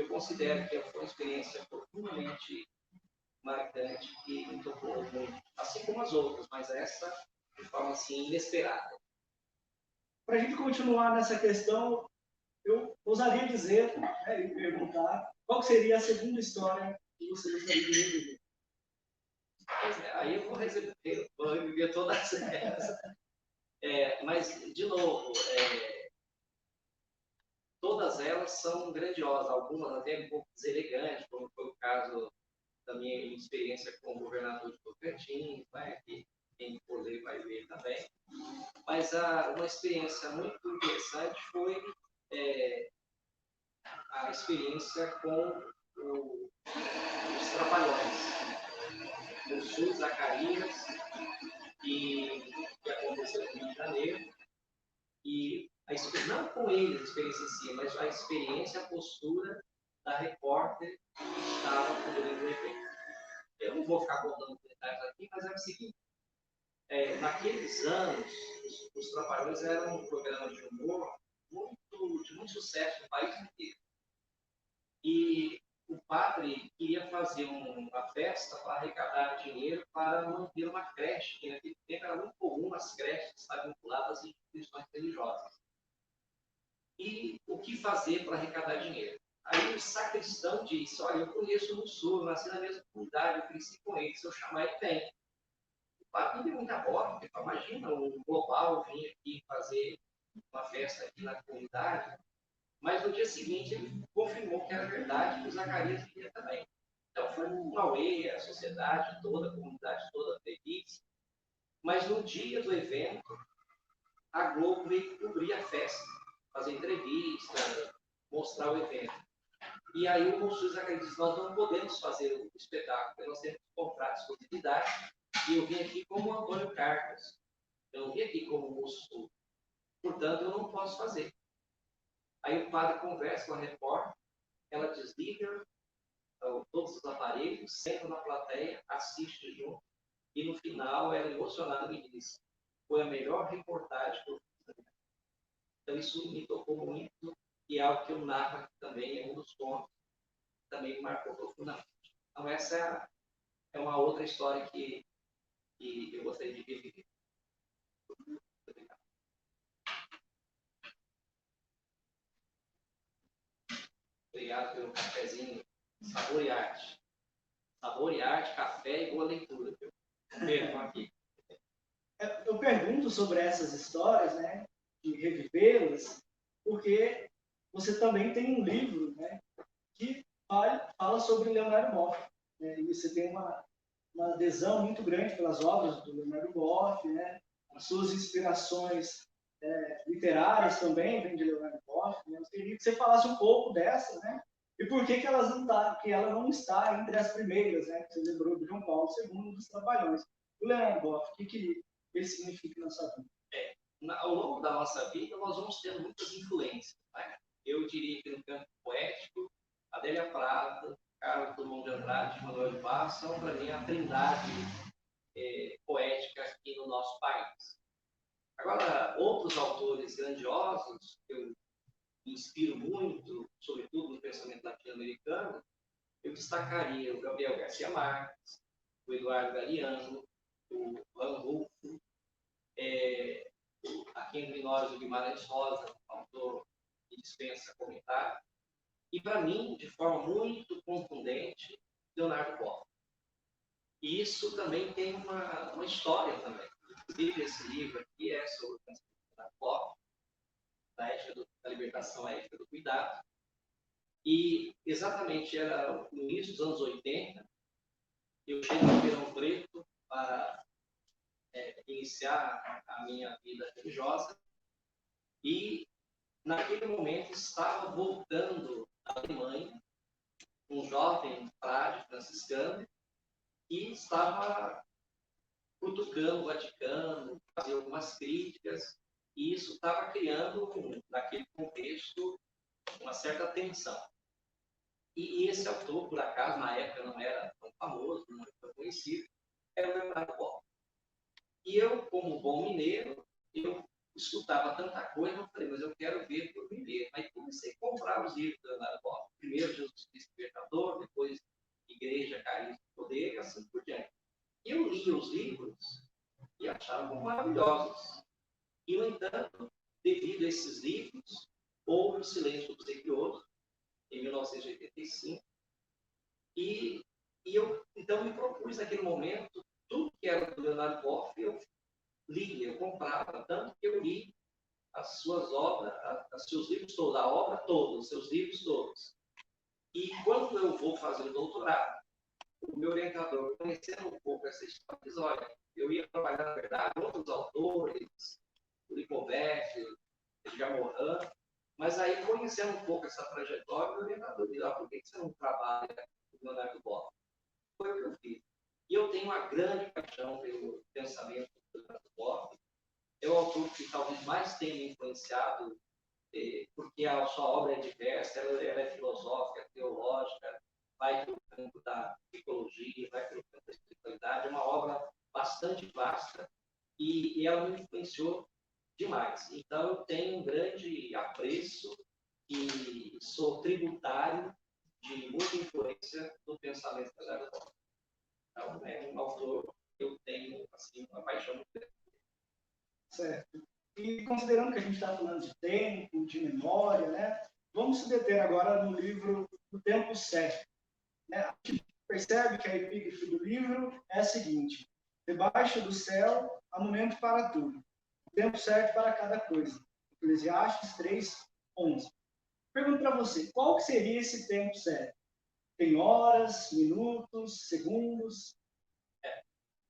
[SPEAKER 6] considero que foi uma experiência profundamente marcante que me tocou muito, assim como as outras, mas essa de forma assim inesperada.
[SPEAKER 5] Para a gente continuar nessa questão, eu ousaria dizer, né, e perguntar, qual seria a segunda história que você gostaria de reviver?
[SPEAKER 6] Pois é, aí eu vou reviver todas elas. Mas, de novo, todas elas são grandiosas, algumas até um pouco deselegantes, como foi o caso da minha experiência com o governador de Tocantins, né, que quem for ler vai ver também. Mas uma experiência muito interessante foi a experiência com os Trapalhões, o Sul Zacarias, que aconteceu no Rio de Janeiro, e não com eles a experiência em si, mas a experiência, a postura da repórter que estava cobrindo o evento. Eu não vou ficar contando detalhes aqui, mas é o seguinte, naqueles anos, os Trapalhões eram um programa de humor muito festa para arrecadar dinheiro para manter uma creche, que naquele tempo era muito comum as creches estarem vinculadas às instituições religiosas. E o que fazer para arrecadar dinheiro? Aí o sacristão disse, olha, eu conheço no sul, eu nasci na mesma comunidade, eu cresci com ele, se eu chamar ele vem. O padre não deu muita bola, porque imagina, o global vinha aqui fazer uma festa aqui na comunidade, mas no dia seguinte ele confirmou que era verdade, que o Zacarias vinha também. Então foi um auê, a sociedade toda, a comunidade toda feliz, mas no dia do evento, a Globo veio cobrir a festa, fazer entrevista, mostrar o evento. E aí o Monsenhor Zacarias disse, nós não podemos fazer o espetáculo, porque nós temos que comprar a exclusividade, e eu vim aqui como Antônio Carlos, eu não vim aqui como moço, portanto eu não posso fazer. Aí o padre conversa com a repórter, ela desliga todos os aparelhos, senta na plateia, assiste junto, e no final ela emocionada me diz, foi a melhor reportagem que eu fiz. Então isso me tocou muito, e é algo que eu narro aqui também, é um dos pontos que também me marcou profundamente. Então essa é uma outra história que eu gostaria de viver. Obrigado pelo cafezinho. Sabor e arte. Sabor e arte, café e boa leitura. Mesmo aqui.
[SPEAKER 5] Eu pergunto sobre essas histórias, né, de revivê-las, porque você também tem um livro, né, que fala sobre Leonardo Boff, né, e você tem uma adesão muito grande pelas obras do Leonardo Boff, né, as suas inspirações literárias também vêm de Leonardo Boff, né, eu queria que você falasse um pouco dessa, né, e por que ela não está entre as primeiras, né, que você lembrou de João Paulo II dos Trapalhões. O Leonardo Boff, o que ele significa na sua vida?
[SPEAKER 6] Ao longo da nossa vida, nós vamos tendo muitas influências. Né? Eu diria que no campo poético, Adélia Prata, Carlos Drummond de Andrade e Manuel de Barros são, para mim, a trindade poética aqui no nosso país. Agora, outros autores grandiosos, que eu me inspiro muito, sobretudo no pensamento latino-americano, eu destacaria o Gabriel Garcia Marques, o Eduardo Galeano, o Van Rulfo, aqui entre nós o Guimarães Rosa, autor que dispensa comentário, e para mim, de forma muito contundente, Leonardo Boff. E isso também tem uma história também. Inclusive, esse livro aqui é sobre o pensamento de Leonardo Boff, da ética da libertação à ética do cuidado. E exatamente era no início dos anos 80, eu cheguei em Ribeirão Preto para iniciar a minha vida religiosa e naquele momento estava voltando da Alemanha um jovem frade franciscano e estava cutucando o Vaticano, fazendo algumas críticas, e isso estava criando, naquele contexto, uma certa tensão. E esse autor, por acaso, na época não era tão famoso, não era tão conhecido, era o Leonardo Boff. E eu, como bom mineiro, eu escutava tanta coisa, eu falei, mas eu quero ver por mim mesmo. Aí comecei a comprar os livros do Leonardo Boff. Primeiro Jesus Cristo Libertador, depois Igreja, Carisma e Poder, e assim por diante. E eu lia os livros e achava maravilhosos. E, no entanto, devido a esses livros, houve o Silêncio dos Religiosos, em 1985, e eu, então, me propus naquele momento, tudo que era do Leonardo Boff, eu lia, eu comprava, tanto que eu li as suas obras, os seus livros todos, a obra toda, os seus livros todos. E quando eu vou fazer o doutorado, o meu orientador, conhecendo um pouco essa história, diz, olha, eu ia trabalhar, na verdade, outros autores, o Lipovetsky, Edgar Morin, mas aí, conhecendo um pouco essa trajetória, o orientador diz, por que você não trabalha com o Leonardo Boff? Foi o que eu fiz. E eu tenho uma grande paixão pelo pensamento do Leonardo Boff. É o autor que talvez mais tenha me influenciado, porque a sua obra é diversa, ela é filosófica, teológica, vai pelo campo da psicologia, vai pelo campo da espiritualidade, é uma obra bastante vasta e ela me influenciou demais. Então, eu tenho um grande apreço e sou tributário de muita influência do pensamento do Leonardo Boff.
[SPEAKER 5] gente está falando de tempo, de memória, né? Vamos se deter agora no livro do Tempo Certo. Né? A gente percebe que a epígrafe do livro é a seguinte: debaixo do céu há momento para tudo, o tempo certo para cada coisa. Eclesiastes 3:11. Pergunto para você, qual que seria esse tempo certo? Tem horas, minutos, segundos?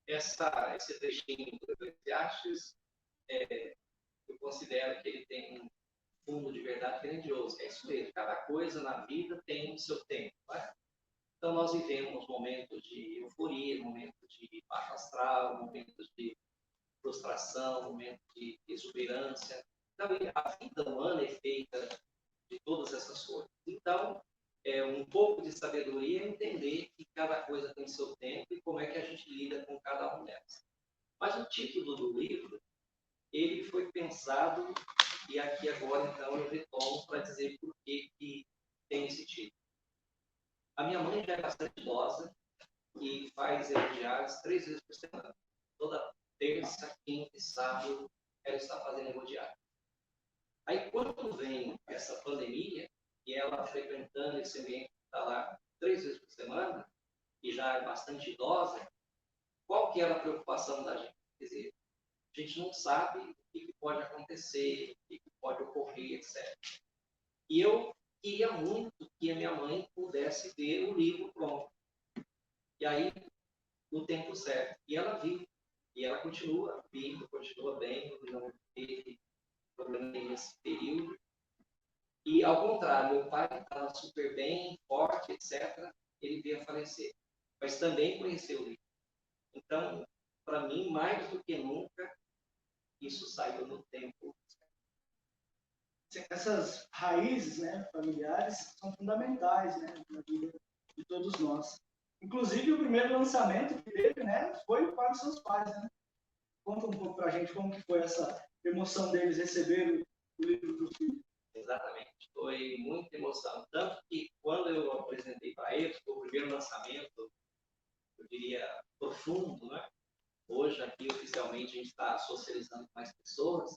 [SPEAKER 6] Esse trechinho do Eclesiastes, eu considero que ele tem um fundo de verdade grandioso. É isso mesmo, cada coisa na vida tem o seu tempo. Né? Então, nós vivemos momentos de euforia, momentos de baixo astral, momentos de frustração, momentos de exuberância. Então, a vida humana é feita de todas essas coisas. Então, um pouco de sabedoria é entender que cada coisa tem seu tempo e como é que a gente lida com cada uma delas. Mas o título do livro, ele foi pensado, e aqui agora, então, eu retomo para dizer por que tem esse título. A minha mãe já é bastante idosa e faz diários 3 vezes por semana. Toda terça, quinta e sábado, ela está fazendo diário. Aí, quando vem essa pandemia, e ela frequentando esse ambiente que está lá 3 vezes por semana, e já é bastante idosa, qual que era a preocupação da gente? Quer dizer, a gente não sabe o que pode acontecer, o que pode ocorrer, etc. E eu queria muito que a minha mãe pudesse ver o livro pronto. E aí, no tempo certo. E ela viu. E ela continua vindo, continua bem, não teve problema nesse período. E, ao contrário, meu pai estava super bem, forte, etc. Ele veio a falecer. Mas também conheceu o livro. Então, para mim, mais do que nunca, isso saiu no tempo.
[SPEAKER 5] Essas raízes, né, familiares são fundamentais, né, na vida de todos nós. Inclusive, o primeiro lançamento que teve, né, foi para os seus pais, né? Conta um pouco para a gente como que foi essa emoção deles receberem o livro do filho.
[SPEAKER 6] Exatamente. Foi muita emoção. Tanto que, quando eu apresentei para eles, foi o primeiro lançamento, eu diria, profundo, né? Hoje, aqui, oficialmente, a gente está socializando com mais pessoas,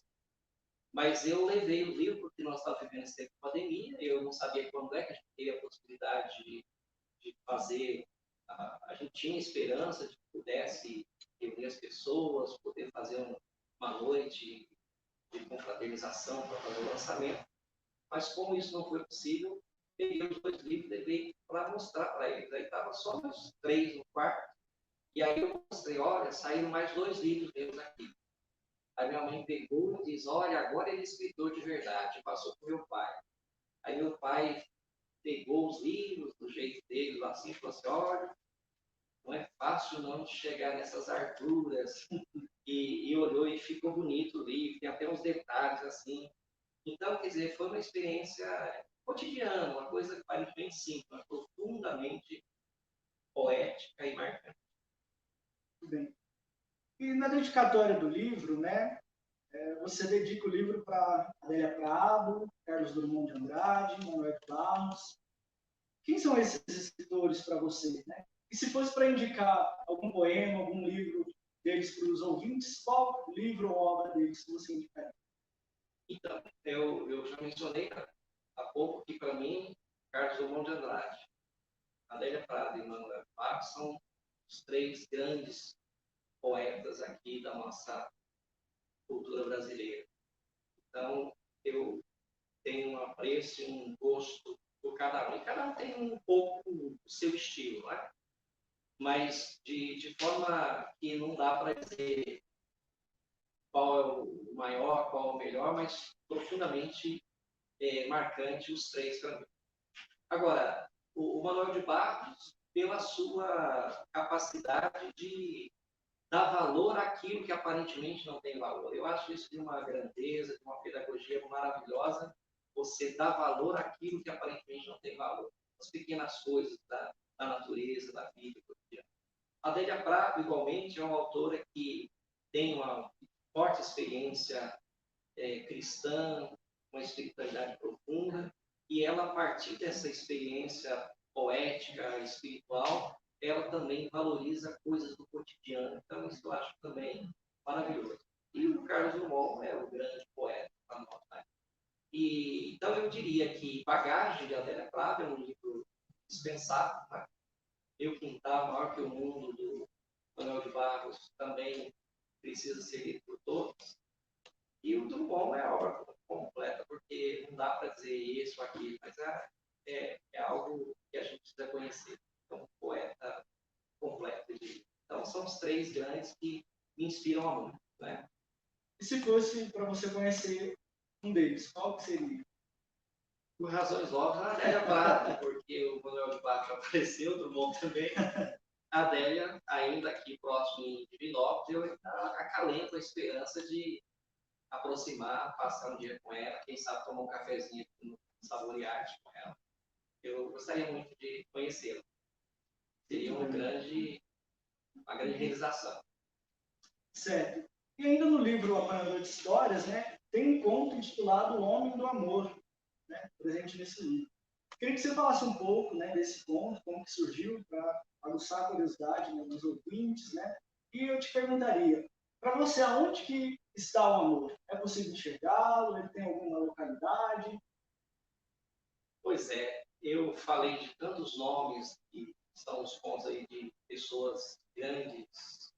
[SPEAKER 6] mas eu levei o livro porque nós estávamos vivendo esse tempo de pandemia, eu não sabia quando é que a gente teria a possibilidade de fazer, a gente tinha esperança de que pudesse reunir as pessoas, poder fazer uma noite de confraternização para fazer o lançamento, mas como isso não foi possível, peguei os 2 livros, levei para mostrar para eles, aí estava só os 3 no quarto, e aí eu mostrei, olha, saíram mais 2 livros deles aqui. Aí minha mãe pegou e diz, olha, agora ele é escritor de verdade, passou para o meu pai. Aí meu pai pegou os livros do jeito dele, assim, e falou assim, olha, não é fácil não de chegar nessas arturas. E olhou e ficou bonito o livro, tem até uns detalhes assim. Então, quer dizer, foi uma experiência cotidiana, uma coisa aparentemente simples, mas profundamente poética e marcante.
[SPEAKER 5] Muito bem. E na dedicatória do livro, né, você dedica o livro para Adélia Prado, Carlos Drummond de Andrade, Manuel de Barros. Quem são esses escritores para você, né? E se fosse para indicar algum poema, algum livro deles para os ouvintes, qual livro ou obra deles que você indicaria?
[SPEAKER 6] Então, eu já mencionei há pouco que, para mim, Carlos Drummond de Andrade, Adélia Prado e Manuel de Barros são os 3 grandes poetas aqui da nossa cultura brasileira. Então, eu tenho um apreço e um gosto por cada um. E cada um tem um pouco o seu estilo, né? Mas de forma que não dá para dizer qual é o maior, qual é o melhor, mas profundamente marcante os 3 para mim. Agora, o Manuel de Barros, pela sua capacidade de dar valor àquilo que aparentemente não tem valor. Eu acho isso de uma grandeza, de uma pedagogia maravilhosa, você dá valor àquilo que aparentemente não tem valor. As pequenas coisas da natureza, da vida cotidiana. A Adélia Prado, igualmente, é uma autora que tem uma forte experiência cristã, uma espiritualidade profunda, e ela, a partir dessa experiência poética, espiritual, ela também valoriza coisas do cotidiano. Então, isso eu acho também maravilhoso. E o Carlos Drummond é o grande poeta. né? E, então, eu diria que Bagagem, de Adélia Prado, é um livro dispensável. Né? Meu Quintal, Maior que o Mundo, do Manuel de Barros, também precisa ser lido por todos. E o Drummond é a obra completa, porque não dá para dizer isso ou aquilo, mas é algo que a gente precisa conhecer. Então, um poeta completo. Então, são os três grandes que me inspiram a muito. Né?
[SPEAKER 5] E se fosse para você conhecer um deles, qual que seria?
[SPEAKER 6] Por razões óbvias, a Adélia Prado, porque o Manuel de Barros já apareceu, o Drummond também. A Adélia, ainda aqui próximo em Divinópolis, eu ainda acalento a esperança de aproximar, passar um dia com ela, quem sabe tomar um cafezinho no Saborearte com ela. Eu gostaria muito de conhecê-la. Seria uma grande realização.
[SPEAKER 5] Certo. E ainda no livro O Apanhador de Histórias, né, tem um conto intitulado O Homem do Amor, né, presente nesse livro. Queria que você falasse um pouco, né, desse conto, como que surgiu, para aguçar a curiosidade, né, dos ouvintes, né? E eu te perguntaria, para você, aonde que está o amor? É possível enxergá-lo? Ele tem alguma localidade?
[SPEAKER 6] Pois é, eu falei de tantos nomes que são os contos aí de pessoas grandes,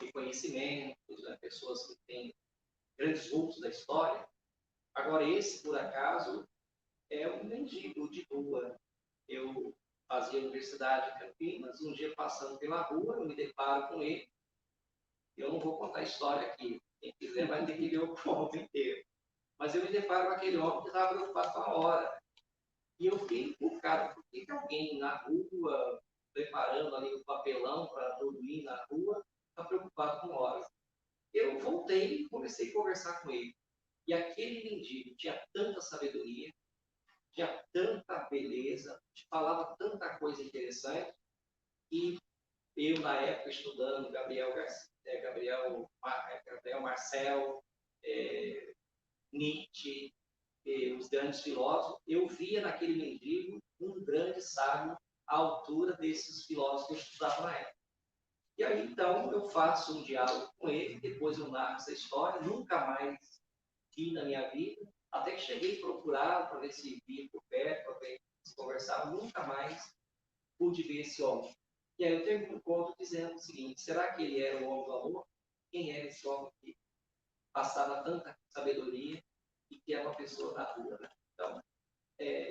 [SPEAKER 6] de conhecimentos, né, pessoas que têm grandes vultos da história. Agora, esse, por acaso, é um mendigo de rua. Eu fazia universidade em Campinas, um dia passando pela rua, eu me deparo com ele. Eu não vou contar a história aqui, quem quiser vai ter que ler o conto inteiro. Mas eu me deparo com aquele homem que estava preocupado com a hora. E eu fiquei encucado, por que alguém na rua, preparando ali o papelão para dormir na rua, está preocupado com horas? Eu voltei e comecei a conversar com ele. E aquele mendigo tinha tanta sabedoria, tinha tanta beleza, falava tanta coisa interessante, e eu, na época, estudando Gabriel Marcel, Nietzsche, os grandes filósofos, eu via naquele mendigo um grande sábio à altura desses filósofos que eu estudava na época. E aí, então, eu faço um diálogo com ele, depois eu narro essa história, nunca mais vi na minha vida, até que cheguei a procurar para ver se via por perto, para ver se conversava, nunca mais pude ver esse homem. E aí eu termino um conto dizendo o seguinte: será que ele era o homem do amor? Quem era esse homem que passava tanta sabedoria e que é uma pessoa da rua? Né? Então,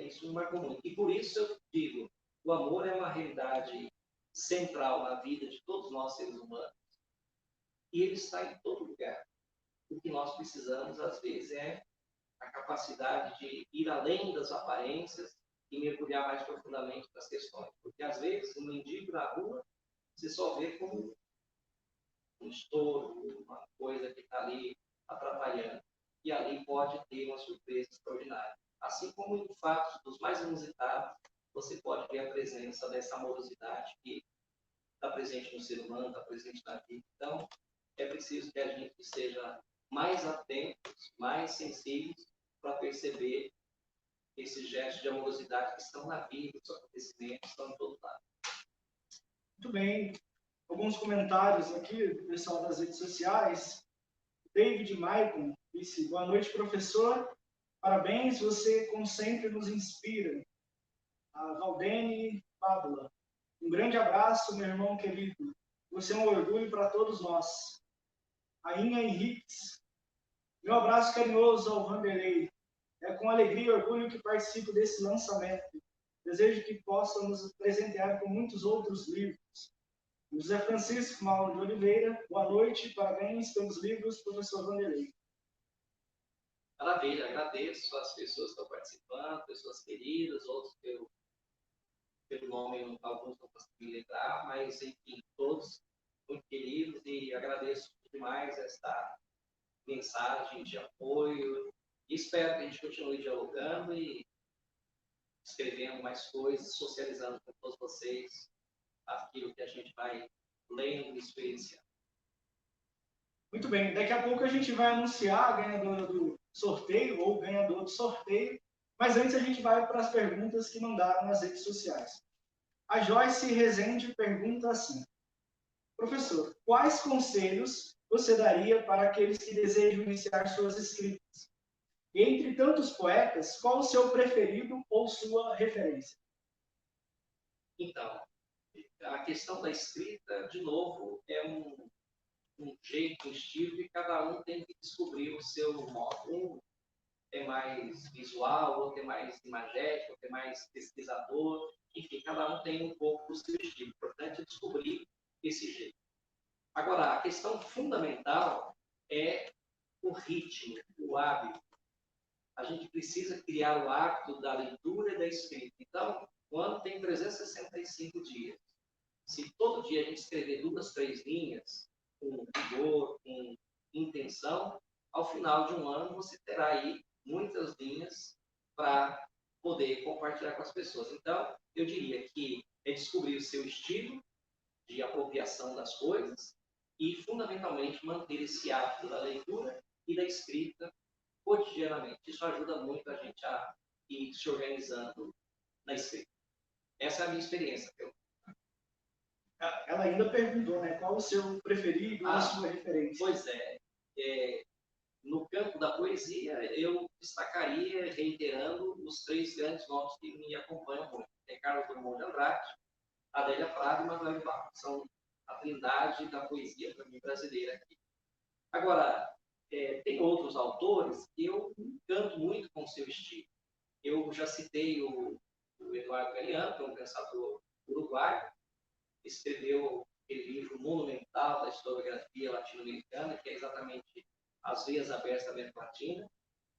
[SPEAKER 6] isso me marcou muito. E por isso eu digo, o amor é uma realidade central na vida de todos nós seres humanos, e ele está em todo lugar. O que nós precisamos, às vezes, é a capacidade de ir além das aparências e mergulhar mais profundamente nas questões. Porque, às vezes, um mendigo na rua, você só vê como um estouro, uma coisa que está ali atrapalhando. E ali pode ter uma surpresa extraordinária. Assim como em fatos dos mais inusitados, você pode ver a presença dessa amorosidade que está presente no ser humano, está presente na vida. Então, é preciso que a gente esteja mais atentos, mais sensíveis para perceber esses gestos de amorosidade que estão na vida, os acontecimentos estão em todo lado.
[SPEAKER 5] Muito bem. Alguns comentários aqui do pessoal das redes sociais. David Maicon disse: boa noite, professor. Parabéns, você, como sempre, nos inspira. A Valdene Fábula: um grande abraço, meu irmão querido. Você é um orgulho para todos nós. A Inha Henriques: meu abraço carinhoso ao Vanderlei. É com alegria e orgulho que participo desse lançamento. Desejo que possa nos presentear com muitos outros livros. José Francisco Mauro de Oliveira: boa noite, parabéns pelos livros, professor Vanderlei.
[SPEAKER 6] Maravilha, agradeço às pessoas que estão participando, pessoas queridas, outros pelo nome, alguns não consegui lembrar, mas, enfim, todos muito queridos, e agradeço demais esta mensagem de apoio. E espero que a gente continue dialogando e escrevendo mais coisas, socializando com todos vocês aquilo que a gente vai lendo e experienciando.
[SPEAKER 5] Muito bem, daqui a pouco a gente vai anunciar a ganhadora do sorteio ou o ganhador do sorteio, mas antes a gente vai para as perguntas que mandaram nas redes sociais. A Joyce Rezende pergunta assim: professor, quais conselhos você daria para aqueles que desejam iniciar suas escritas? E entre tantos poetas, qual o seu preferido ou sua referência?
[SPEAKER 6] Então, a questão da escrita, de novo, é um jeito, um estilo, e cada um tem que descobrir o seu modo. Um é mais visual, outro é mais imagético, outro é mais pesquisador. Enfim, cada um tem um pouco o seu estilo. O importante é descobrir esse jeito. Agora, a questão fundamental é o ritmo, o hábito. A gente precisa criar o hábito da leitura e da escrita. Então, o ano tem 365 dias. Se todo dia a gente escrever 2, 3 linhas, com vigor, com intenção, ao final de um ano você terá aí muitas linhas para poder compartilhar com as pessoas. Então, eu diria que é descobrir o seu estilo de apropriação das coisas e, fundamentalmente, manter esse hábito da leitura e da escrita cotidianamente. Isso ajuda muito a gente a ir se organizando na escrita. Essa é a minha experiência.
[SPEAKER 5] Ela ainda perguntou, né? Qual o seu preferido ou a sua referência?
[SPEAKER 6] Pois é. No campo da poesia, eu destacaria, reiterando, os 3 grandes nomes que me acompanham muito. Tem Carlos Drummond de Andrade, Adélia Prado e Manuel Barros. São a trindade da poesia brasileira aqui. Agora, tem outros autores que eu encanto muito com o seu estilo. Eu já citei o Eduardo Galeano, que é um pensador uruguaio, escreveu aquele livro monumental da historiografia latino-americana, que é exatamente As Veias Abertas da América Latina,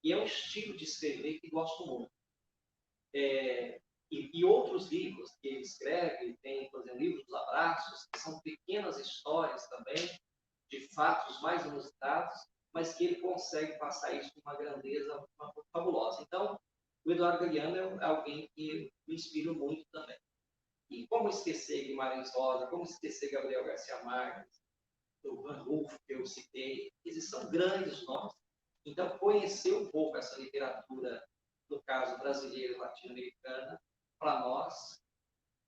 [SPEAKER 6] e é um estilo de escrever que gosto muito. E outros livros que ele escreve, tem, por exemplo, Livros dos Abraços, que são pequenas histórias também, de fatos mais inusitados, mas que ele consegue passar isso com uma grandeza fabulosa. Então, o Eduardo Galeano é alguém que me inspira muito também. E como esquecer Guimarães Rosa, como esquecer Gabriel Garcia Marques, o Van Roof, que eu citei, eles são grandes nomes. Então, conhecer um pouco essa literatura, no caso brasileira e latino-americana, para nós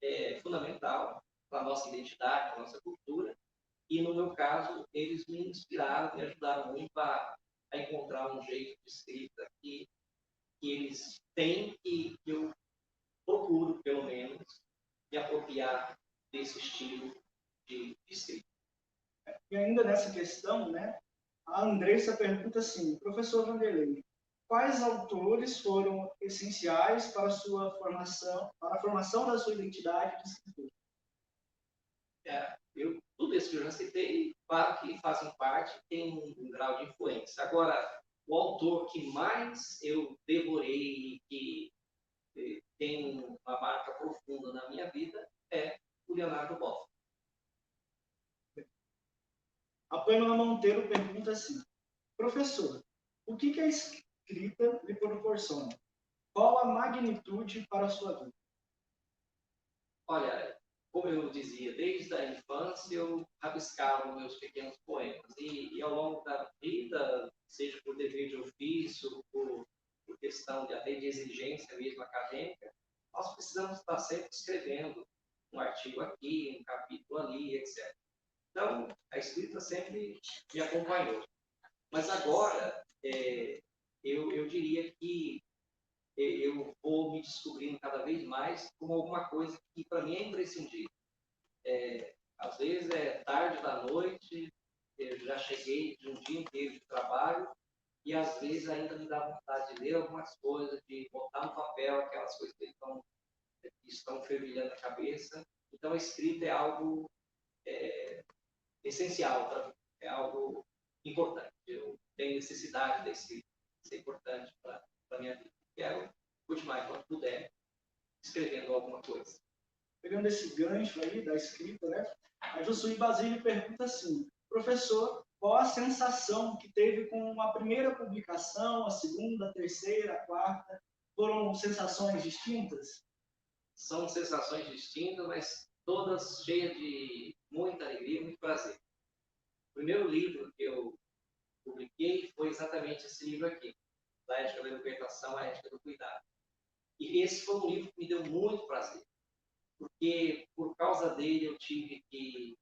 [SPEAKER 6] é fundamental, para a nossa identidade, para a nossa cultura. E, no meu caso, eles me inspiraram, me ajudaram muito a encontrar um jeito de escrita que eles têm e que eu procuro, pelo menos, me apropriar desse estilo de escrita.
[SPEAKER 5] E ainda nessa questão, né, a Andressa pergunta assim, professor Vanderlei, quais autores foram essenciais para a formação da sua identidade de escritor?
[SPEAKER 6] Tudo isso que eu já citei, claro que fazem parte, tem um grau de influência. Agora, o autor que mais eu devorei e que tem uma marca profunda na minha vida é o Leonardo Boff.
[SPEAKER 5] A Pamela Monteiro pergunta assim, professor, o que a escrita lhe proporciona? Qual a magnitude para a sua vida?
[SPEAKER 6] Olha, como eu dizia, desde a infância eu rabiscava meus pequenos poemas. E ao longo da vida, seja por dever de ofício, por questão até de exigência mesmo acadêmica, nós precisamos estar sempre escrevendo um artigo aqui, um capítulo ali, etc. Então, a escrita sempre me acompanhou. Mas agora, eu diria que eu vou me descobrindo cada vez mais como alguma coisa que para mim é imprescindível. Às vezes é tarde da noite, eu já cheguei de um dia inteiro de trabalho e às vezes ainda me dá vontade de ler algumas coisas, de botar no papel aquelas coisas que estão fervilhando a cabeça. Então a escrita é algo essencial para mim, é algo importante. Eu tenho necessidade da escrita, isso é importante para a minha vida. Quero continuar, enquanto puder, escrevendo alguma coisa.
[SPEAKER 5] Pegando esse gancho aí da escrita, né? A Josuí Basílio pergunta assim, professor, qual a sensação que teve com a primeira publicação, a segunda, a terceira, a quarta? Foram sensações distintas?
[SPEAKER 6] São sensações distintas, mas todas cheias de muita alegria e muito prazer. O primeiro livro que eu publiquei foi exatamente esse livro aqui, da Ética da Libertação, a Ética do Cuidado. E esse foi um livro que me deu muito prazer, porque por causa dele eu tive que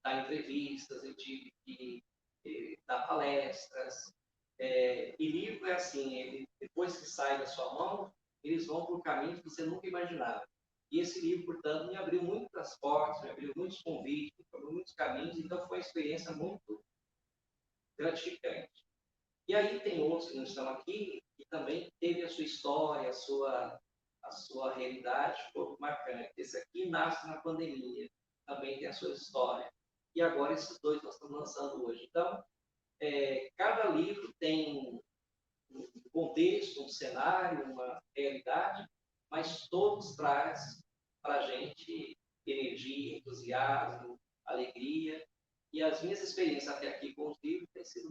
[SPEAKER 6] dar entrevistas, eu tive que dar palestras. E livro é assim, ele, depois que sai da sua mão, eles vão por caminhos que você nunca imaginava. E esse livro, portanto, me abriu muitas portas, me abriu muitos convites, me abriu muitos caminhos, então foi uma experiência muito gratificante. E aí tem outros que não estão aqui, que também teve a sua história, a sua realidade, um pouco marcante. Esse aqui nasce na pandemia, também tem a sua história. E agora esses dois nós estamos lançando hoje. Então, cada livro tem um contexto, um cenário, uma realidade, mas todos trazem para a gente energia, entusiasmo, alegria. E as minhas experiências até aqui com os livros têm sido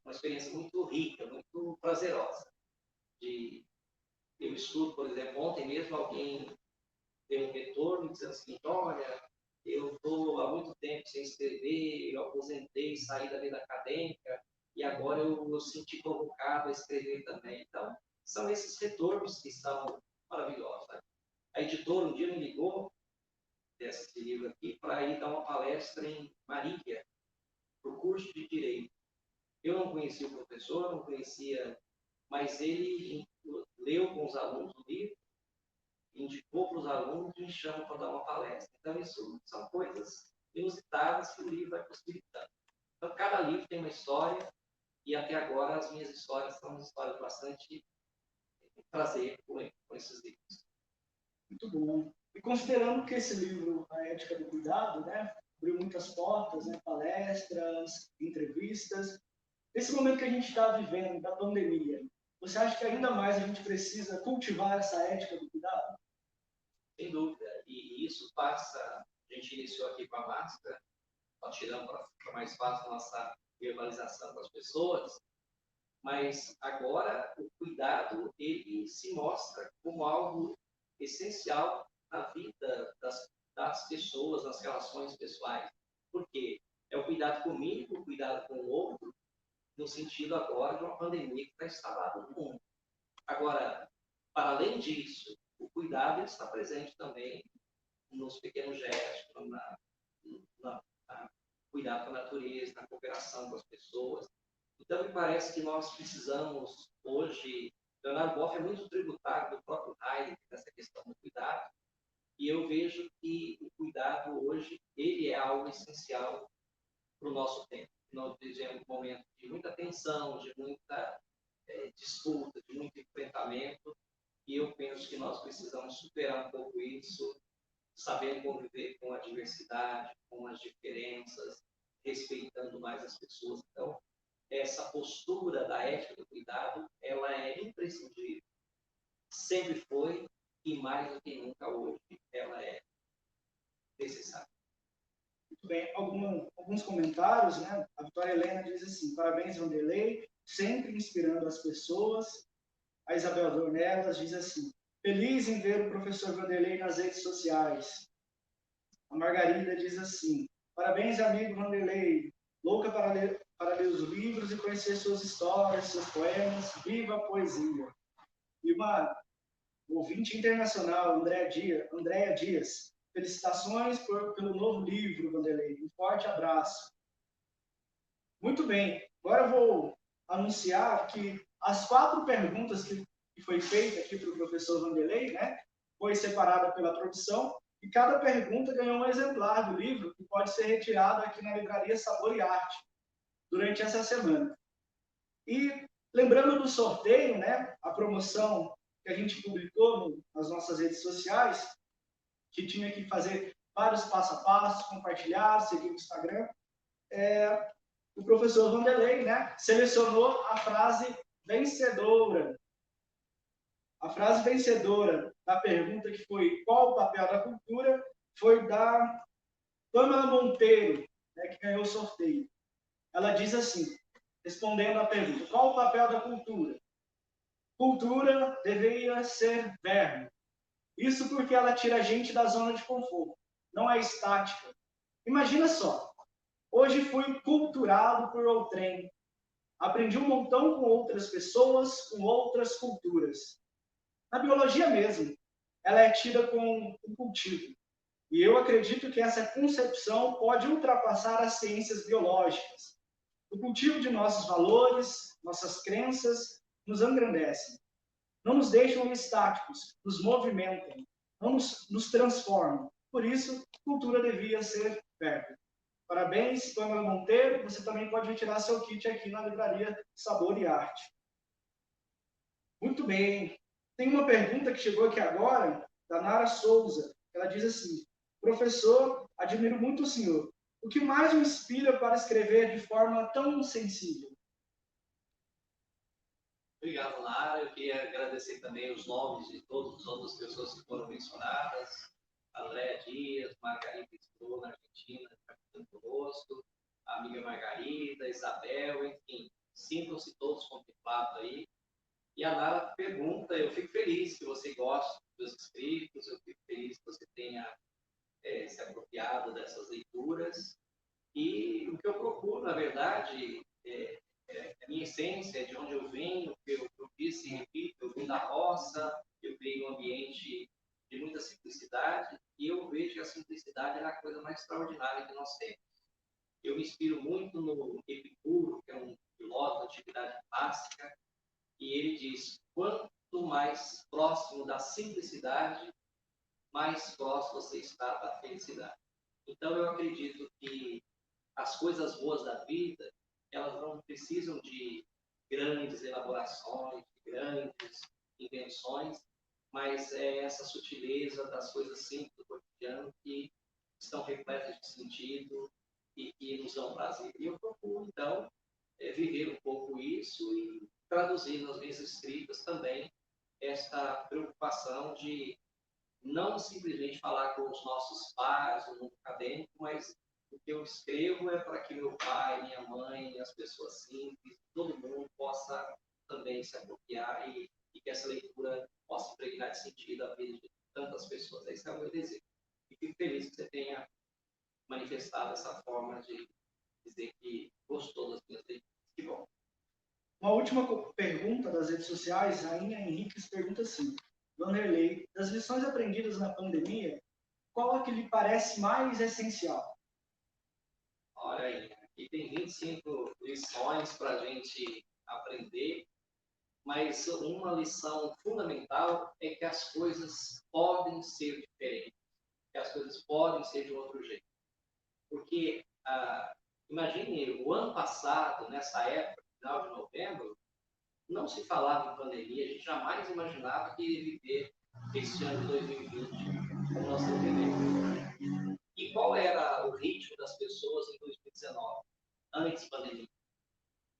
[SPEAKER 6] uma experiência muito rica, muito prazerosa. Eu estudo, por exemplo, ontem mesmo alguém deu um retorno dizendo assim, olha, eu estou há muito tempo sem escrever, eu aposentei, saí da vida acadêmica, e agora eu senti convocado a escrever também. Então, são esses retornos que são maravilhosos. Né? A editora um dia me ligou, desse livro aqui, para ir dar uma palestra em Marília, para o curso de Direito. Eu não conhecia o professor, não conhecia, mas ele leu com os alunos o livro, indicou para os alunos e me chama para dar uma palestra. Então, isso são coisas inusitadas que o livro vai possibilitando. Então, cada livro tem uma história, e até agora as minhas histórias são histórias bastante prazer com esses livros.
[SPEAKER 5] Muito bom. E considerando que esse livro, A Ética do Cuidado, né, abriu muitas portas, né, palestras, entrevistas, nesse momento que a gente está vivendo, da pandemia, você acha que ainda mais a gente precisa cultivar essa ética do cuidado?
[SPEAKER 6] Sem dúvida. E isso passa, a gente iniciou aqui com a máscara, nós tiramos para ficar mais fácil a nossa verbalização com as pessoas, mas agora o cuidado, ele se mostra como algo essencial na vida das pessoas, nas relações pessoais. Por quê? É o cuidado comigo, o cuidado com o outro, no sentido agora de uma pandemia que está instalada no mundo. Agora, para além disso, o cuidado está presente também nos pequenos gestos, cuidado com a natureza, na cooperação com as pessoas. Então, me parece que nós precisamos, hoje, Leonardo Boff é muito tributário do próprio Heidegger nessa questão do cuidado, e eu vejo que o cuidado hoje, ele é algo essencial para o nosso tempo. Nós vivemos um momento de muita tensão, de muita disputa, de muito enfrentamento, e eu penso que nós precisamos superar um pouco isso, sabendo conviver com a diversidade, com as diferenças, respeitando mais as pessoas. Então, essa postura da ética do cuidado, ela é imprescindível. Sempre foi, e mais do que nunca hoje, ela é necessária.
[SPEAKER 5] Muito bem. Alguns comentários, né? A Vitória Helena diz assim, parabéns, Vanderlei, sempre inspirando as pessoas. A Isabel Dornelas diz assim, feliz em ver o professor Vanderlei nas redes sociais. A Margarida diz assim, parabéns, amigo Vanderlei, louca para ler os livros e conhecer suas histórias, seus poemas, viva a poesia. E uma ouvinte internacional, Andréa Dias, felicitações pelo novo livro, Vanderlei, um forte abraço. Muito bem, agora eu vou anunciar que as 4 perguntas que foi feita aqui para o professor Vanderlei, né, foi separada pela produção, e cada pergunta ganhou um exemplar do livro que pode ser retirado aqui na livraria Sabor e Arte durante essa semana. E lembrando do sorteio, né, a promoção que a gente publicou nas nossas redes sociais, que tinha que fazer vários passo a passo, compartilhar, seguir o Instagram, o professor Vanderlei, né, selecionou a frase vencedora. A frase vencedora da pergunta que foi qual o papel da cultura foi da Pamela Monteiro, né, que ganhou o sorteio. Ela diz assim, respondendo à pergunta, qual o papel da cultura? Cultura deveria ser verbo. Isso porque ela tira a gente da zona de conforto, não é estática. Imagina só, hoje fui culturado por outrem. Aprendi um montão com outras pessoas, com outras culturas. Na biologia mesmo, ela é tida como um cultivo. E eu acredito que essa concepção pode ultrapassar as ciências biológicas. O cultivo de nossos valores, nossas crenças, nos engrandecem. Não nos deixam estáticos, nos movimentam, não nos transformam. Por isso, cultura devia ser verbo. Parabéns, Pamela Monteiro. Você também pode retirar seu kit aqui na livraria Sabor e Arte. Muito bem. Tem uma pergunta que chegou aqui agora, da Nara Souza. Ela diz assim: professor, admiro muito o senhor. O que mais o inspira para escrever de forma tão sensível?
[SPEAKER 6] Obrigado, Lara. Eu queria agradecer também os nomes de todas as outras pessoas que foram mencionadas. Andréa Dias, Margarida Estou, na Argentina, Capitão Conosco, a amiga Margarida, Isabel, enfim, sintam-se todos contemplados aí. E a Lara pergunta, eu fico feliz que você goste dos escritos, eu fico feliz que você tenha se apropriado dessas leituras. E o que eu procuro, na verdade, a minha essência, de onde eu venho, eu disse e repito, eu vim da roça, eu venho em um ambiente de muita simplicidade, e eu vejo que a simplicidade é a coisa mais extraordinária que nós temos. Eu me inspiro muito no Epicuro, que é um filósofo da antiguidade clássica, e ele diz: quanto mais próximo da simplicidade, mais próximo você está da felicidade. Então, eu acredito que as coisas boas da vida, elas não precisam de grandes elaborações, de grandes invenções, mas é essa sutileza das coisas simples do cotidiano que estão repletas de sentido e que nos dão prazer. E eu procuro, então, viver um pouco isso e traduzir nas minhas escritas também esta preocupação de não simplesmente falar com os nossos pais, o mundo acadêmico, mas o que eu escrevo é para que meu pai, minha mãe, as pessoas simples, todo mundo possa também se apropriar e que essa leitura possa impregnar de sentido a vida de tantas pessoas. Esse é o meu desejo. E fico feliz que você tenha manifestado essa forma de dizer que gostou das minhas leituras. Que bom.
[SPEAKER 5] Uma última pergunta das redes sociais, a Rainha Henriques pergunta assim: Vanderlei, das lições aprendidas na pandemia, qual a que lhe parece mais essencial?
[SPEAKER 6] Olha aí, aqui tem 25 lições para a gente aprender, mas uma lição fundamental é que as coisas podem ser diferentes, que as coisas podem ser de outro jeito. Porque, imagine, o ano passado, nessa época, final de novembro, não se falava em pandemia, a gente jamais imaginava que ia viver esse ano de 2020 como nós estamos vivendo. E qual era o ritmo das pessoas em 2019, antes da pandemia?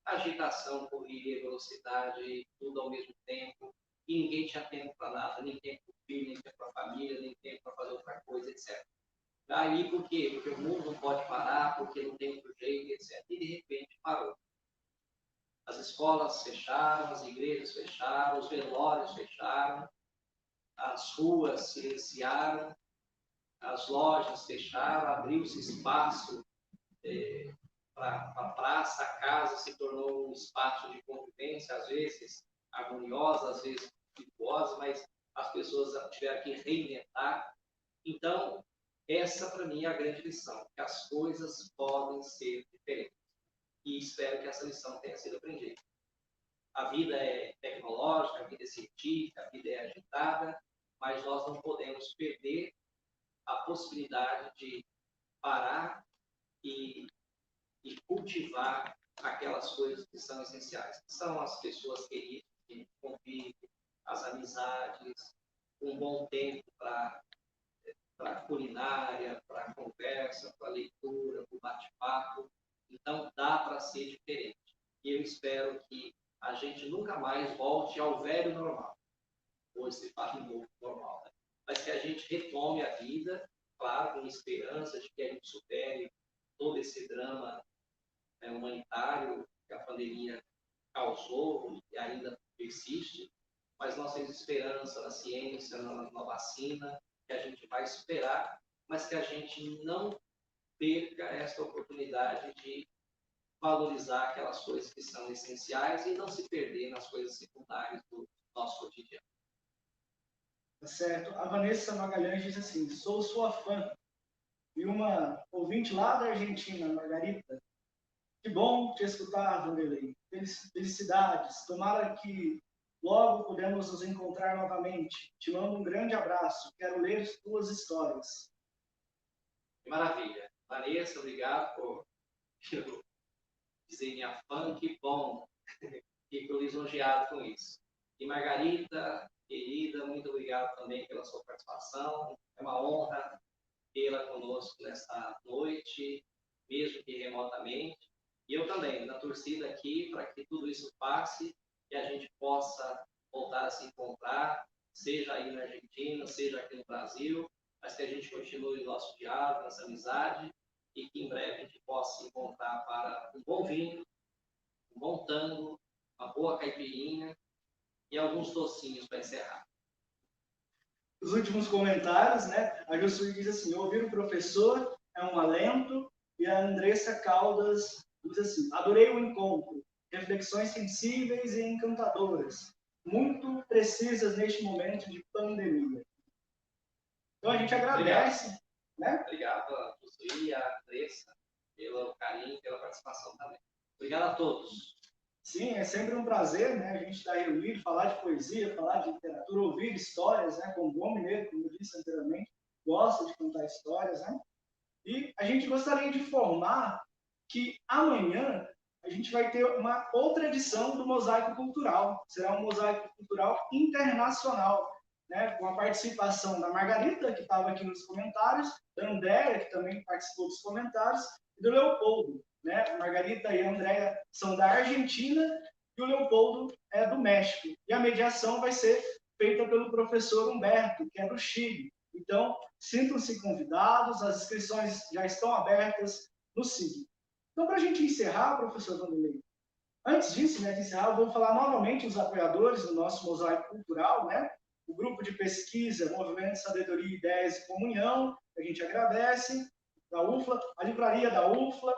[SPEAKER 6] Agitação, correria, velocidade, tudo ao mesmo tempo, e ninguém tinha tempo para nada, nem tempo para o filho, nem tempo para a família, nem tempo para fazer outra coisa, etc. Aí, por quê? Porque o mundo não pode parar, porque não tem outro jeito, etc. E, de repente, parou. As escolas fecharam, as igrejas fecharam, os velórios fecharam, as ruas silenciaram, as lojas fecharam, abriu-se espaço para a praça, a casa se tornou um espaço de convivência, às vezes harmoniosa, às vezes conflituosa, mas as pessoas tiveram que reinventar. Então, essa para mim é a grande lição, que as coisas podem ser diferentes. E espero que essa lição tenha sido aprendida. A vida é tecnológica, a vida é científica, a vida é agitada, mas nós não podemos perder a possibilidade de parar e cultivar aquelas coisas que são essenciais, que são as pessoas queridas que convivem, as amizades, um bom tempo para a culinária, para a conversa, para a leitura, para o bate-papo. Então, dá para ser diferente. E eu espero que a gente nunca mais volte ao velho normal. Hoje se fala em novo normal, né? Mas que a gente retome a vida, claro, com esperança de que a gente supere todo esse drama humanitário que a pandemia causou e ainda persiste, mas nós temos esperança na ciência, na vacina, que a gente vai superar, mas que a gente não perca essa oportunidade de valorizar aquelas coisas que são essenciais e não se perder nas coisas secundárias do nosso cotidiano.
[SPEAKER 5] Tá certo? A Vanessa Magalhães diz assim: sou sua fã. E uma ouvinte lá da Argentina, Margarita, que bom te escutar, Vanderlei. Felicidades. Tomara que logo podemos nos encontrar novamente. Te mando um grande abraço. Quero ler tuas histórias.
[SPEAKER 6] Que maravilha. Vanessa, obrigado por dizer minha fã, que bom. Fico lisonjeado com isso. E Margarita, querida, muito obrigado também pela sua participação. É uma honra tê-la conosco nesta noite, mesmo que remotamente. E eu também, na torcida aqui, para que tudo isso passe e a gente possa voltar a se encontrar, seja aí na Argentina, seja aqui no Brasil, mas que a gente continue o nosso diálogo, nossa amizade, e que em breve a gente possa se encontrar para um bom vinho, um bom tango, uma boa caipirinha e alguns docinhos para encerrar.
[SPEAKER 5] Os últimos comentários, né? A Josué diz assim: ouvir o professor é um alento. E a Andressa Caldas diz assim: adorei o encontro. Reflexões sensíveis e encantadoras, muito precisas neste momento de pandemia. Então a gente agradece, né?
[SPEAKER 6] Obrigado a Josué e a Andressa pelo carinho, pela participação também. Obrigado a todos.
[SPEAKER 5] Sim, é sempre um prazer, né? A gente estar reunido, falar de poesia, falar de literatura, ouvir histórias, né? Como bom mineiro, como eu disse anteriormente, gosta de contar histórias, né? E a gente gostaria de informar que amanhã a gente vai ter uma outra edição do Mosaico Cultural. Será um Mosaico Cultural internacional, né? Com a participação da Margarita, que estava aqui nos comentários, da Andréia, que também participou dos comentários, e do Leopoldo. Né? A Margarita e a Andréia são da Argentina e o Leopoldo é do México. E a mediação vai ser feita pelo professor Humberto, que é do Chile. Então, sintam-se convidados, as inscrições já estão abertas no SIG. Então, para a gente encerrar, professor Vanderlei, antes disso, né, de encerrar, eu vou falar novamente os apoiadores do nosso Mosaico Cultural, né? O grupo de pesquisa Movimento Sabedoria, Ideias e Comunhão, que a gente agradece, da UFLA, a livraria da UFLA,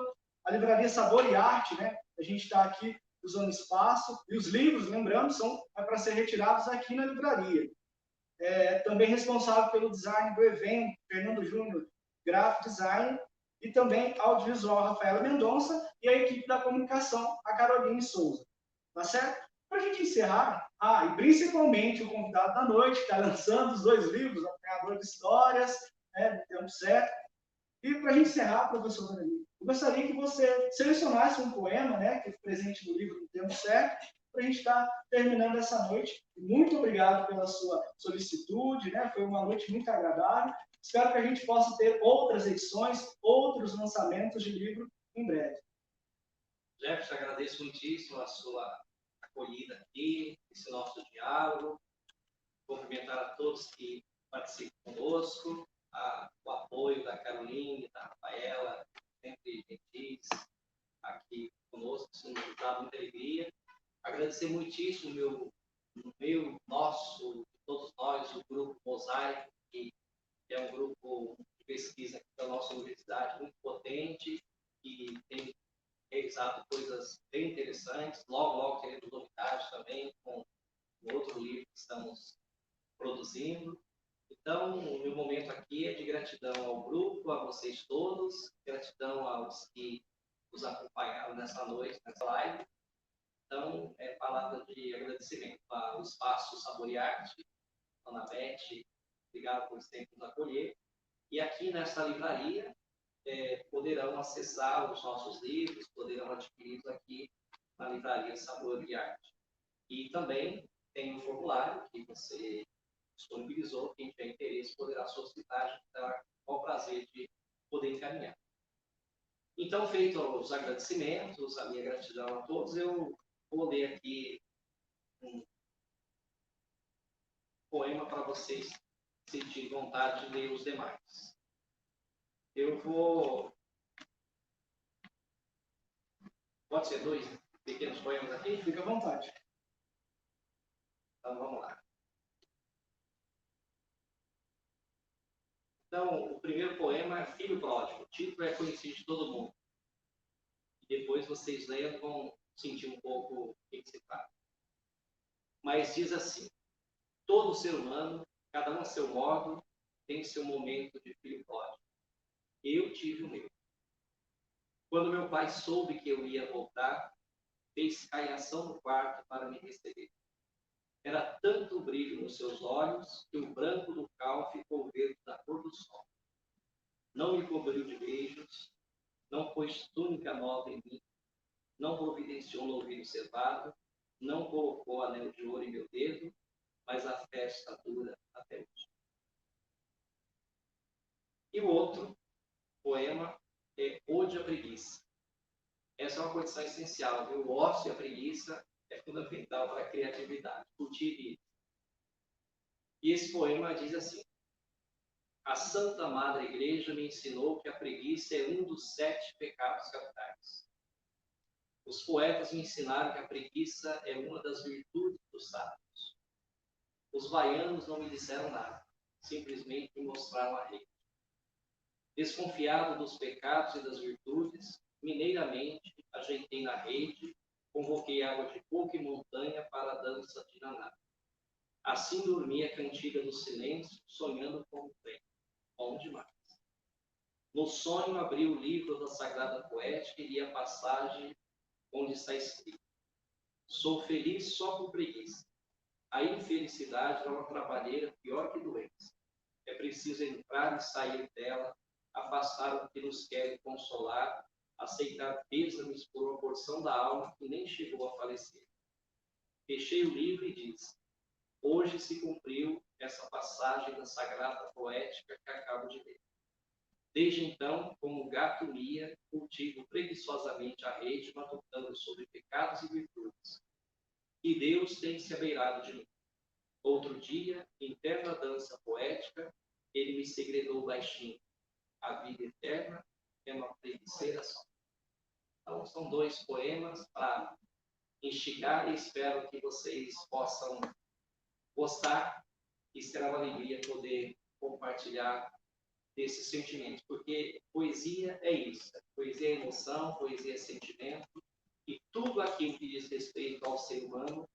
[SPEAKER 5] a livraria Sabor e Arte, né? A gente está aqui usando espaço, e os livros, lembrando, são para ser retirados aqui na livraria. Também responsável pelo design do evento, Fernando Júnior, Graphic Design, e também audiovisual, Rafaela Mendonça, e a equipe da comunicação, a Caroline Souza. Tá certo? Para a gente encerrar, e principalmente o convidado da noite, que está lançando os 2 livros, Apanhador de Histórias, né, do tempo certo. E para a gente encerrar, professor Vanderlei, eu gostaria que você selecionasse um poema, né, que é presente no livro No Tempo Certo, para a gente estar terminando essa noite. Muito obrigado pela sua solicitude, né? Foi uma noite muito agradável. Espero que a gente possa ter outras edições, outros lançamentos de livro em breve.
[SPEAKER 6] Jefferson, agradeço muitíssimo a sua acolhida aqui, esse nosso diálogo. Cumprimentar a todos que participam conosco, o apoio da Caroline, da Rafaela, sempre gentis aqui conosco, isso nos dá muita alegria. Agradecer muitíssimo nosso, todos nós, o grupo Mosaico, que é um grupo de pesquisa aqui da nossa universidade muito potente, que tem realizado coisas bem interessantes. Logo teremos novidades também com outro livro que estamos produzindo. Então, o meu momento aqui é de gratidão ao grupo, a vocês todos, gratidão aos que nos acompanharam nessa noite, nessa live. Então, palavra de agradecimento ao Espaço Sabor e Arte, Ana Beth, obrigado por sempre nos acolher. E aqui nesta livraria, poderão acessar os nossos livros, poderão adquiri-los aqui na livraria Sabor e Arte. E também tem um formulário que você disponibilizou, quem tiver interesse poderá solicitar, a gente terá o prazer de poder encaminhar. Então, feito os agradecimentos, a minha gratidão a todos, eu vou ler aqui um poema para vocês sentirem vontade de ler os demais. Eu vou... Pode ser 2 pequenos poemas aqui?
[SPEAKER 5] Fica à vontade.
[SPEAKER 6] Então, vamos lá. Então, o primeiro poema é Filho Pródigo. O título é conhecido de todo mundo. E depois vocês lendo vão sentir um pouco o que se trata. Mas diz assim: todo ser humano Cada um a seu modo tem seu momento de filho pródigo. Eu tive o meu. Quando meu pai soube que eu ia voltar, fez caiação no quarto para me receber. Era tanto o brilho nos seus olhos que o branco do cal ficou verde da cor do sol. Não me cobriu de beijos, não pôs túnica nova em mim, não providenciou novilho cevado, não colocou anel de ouro em meu dedo, mas a festa dura até hoje. E o outro poema é Ode à Preguiça. Essa é uma condição essencial, viu? O ócio e a preguiça é fundamental para a criatividade, curtir isso. E esse poema diz assim: a Santa Madre Igreja me ensinou que a preguiça é um dos 7 pecados capitais. Os poetas me ensinaram que a preguiça é uma das virtudes dos sábios. Os baianos não me disseram nada, simplesmente me mostraram a rede. Desconfiado dos pecados e das virtudes, mineiramente ajeitei na rede, convoquei água de coco e montanha para a dança de naná. Assim dormi a cantiga do silêncio, sonhando com o trem. Bom demais. No sonho abri o livro da Sagrada Poética e li a passagem onde está escrito: sou feliz só por preguiça. A infelicidade é uma trabalheira pior que doença. É preciso entrar e sair dela, afastar o que nos quer consolar, aceitar pêsames por uma porção da alma que nem chegou a falecer. Fechei o livro e disse: hoje se cumpriu essa passagem da Sagrada Poética que acabo de ler. Desde então, como gato mia, cultivo preguiçosamente a rede, matutando sobre pecados e virtudes. E Deus tem se abeirado de mim. Outro dia, em terna dança poética, ele me segredou baixinho: a vida eterna é uma preguiceira só. Então, são 2 poemas para instigar e espero que vocês possam gostar e será uma alegria poder compartilhar desses sentimentos, porque poesia é isso, poesia é emoção, poesia é sentimento, e tudo aquilo que diz respeito ao ser humano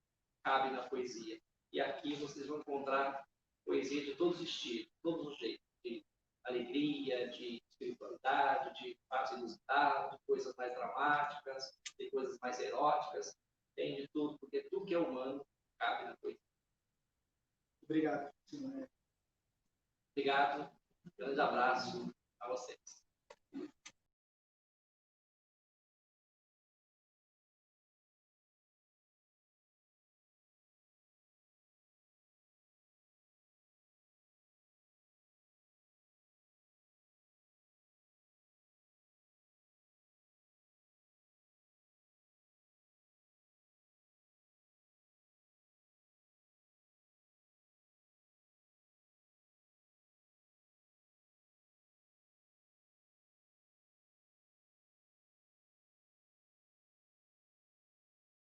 [SPEAKER 6] cabe na poesia. E aqui vocês vão encontrar poesia de todos os estilos, todos os jeitos, de alegria, de espiritualidade, de fatos inusitados, de coisas mais dramáticas, de coisas mais eróticas, tem de tudo, porque tudo que é humano cabe na poesia.
[SPEAKER 5] Obrigado.
[SPEAKER 6] Obrigado, grande abraço a vocês.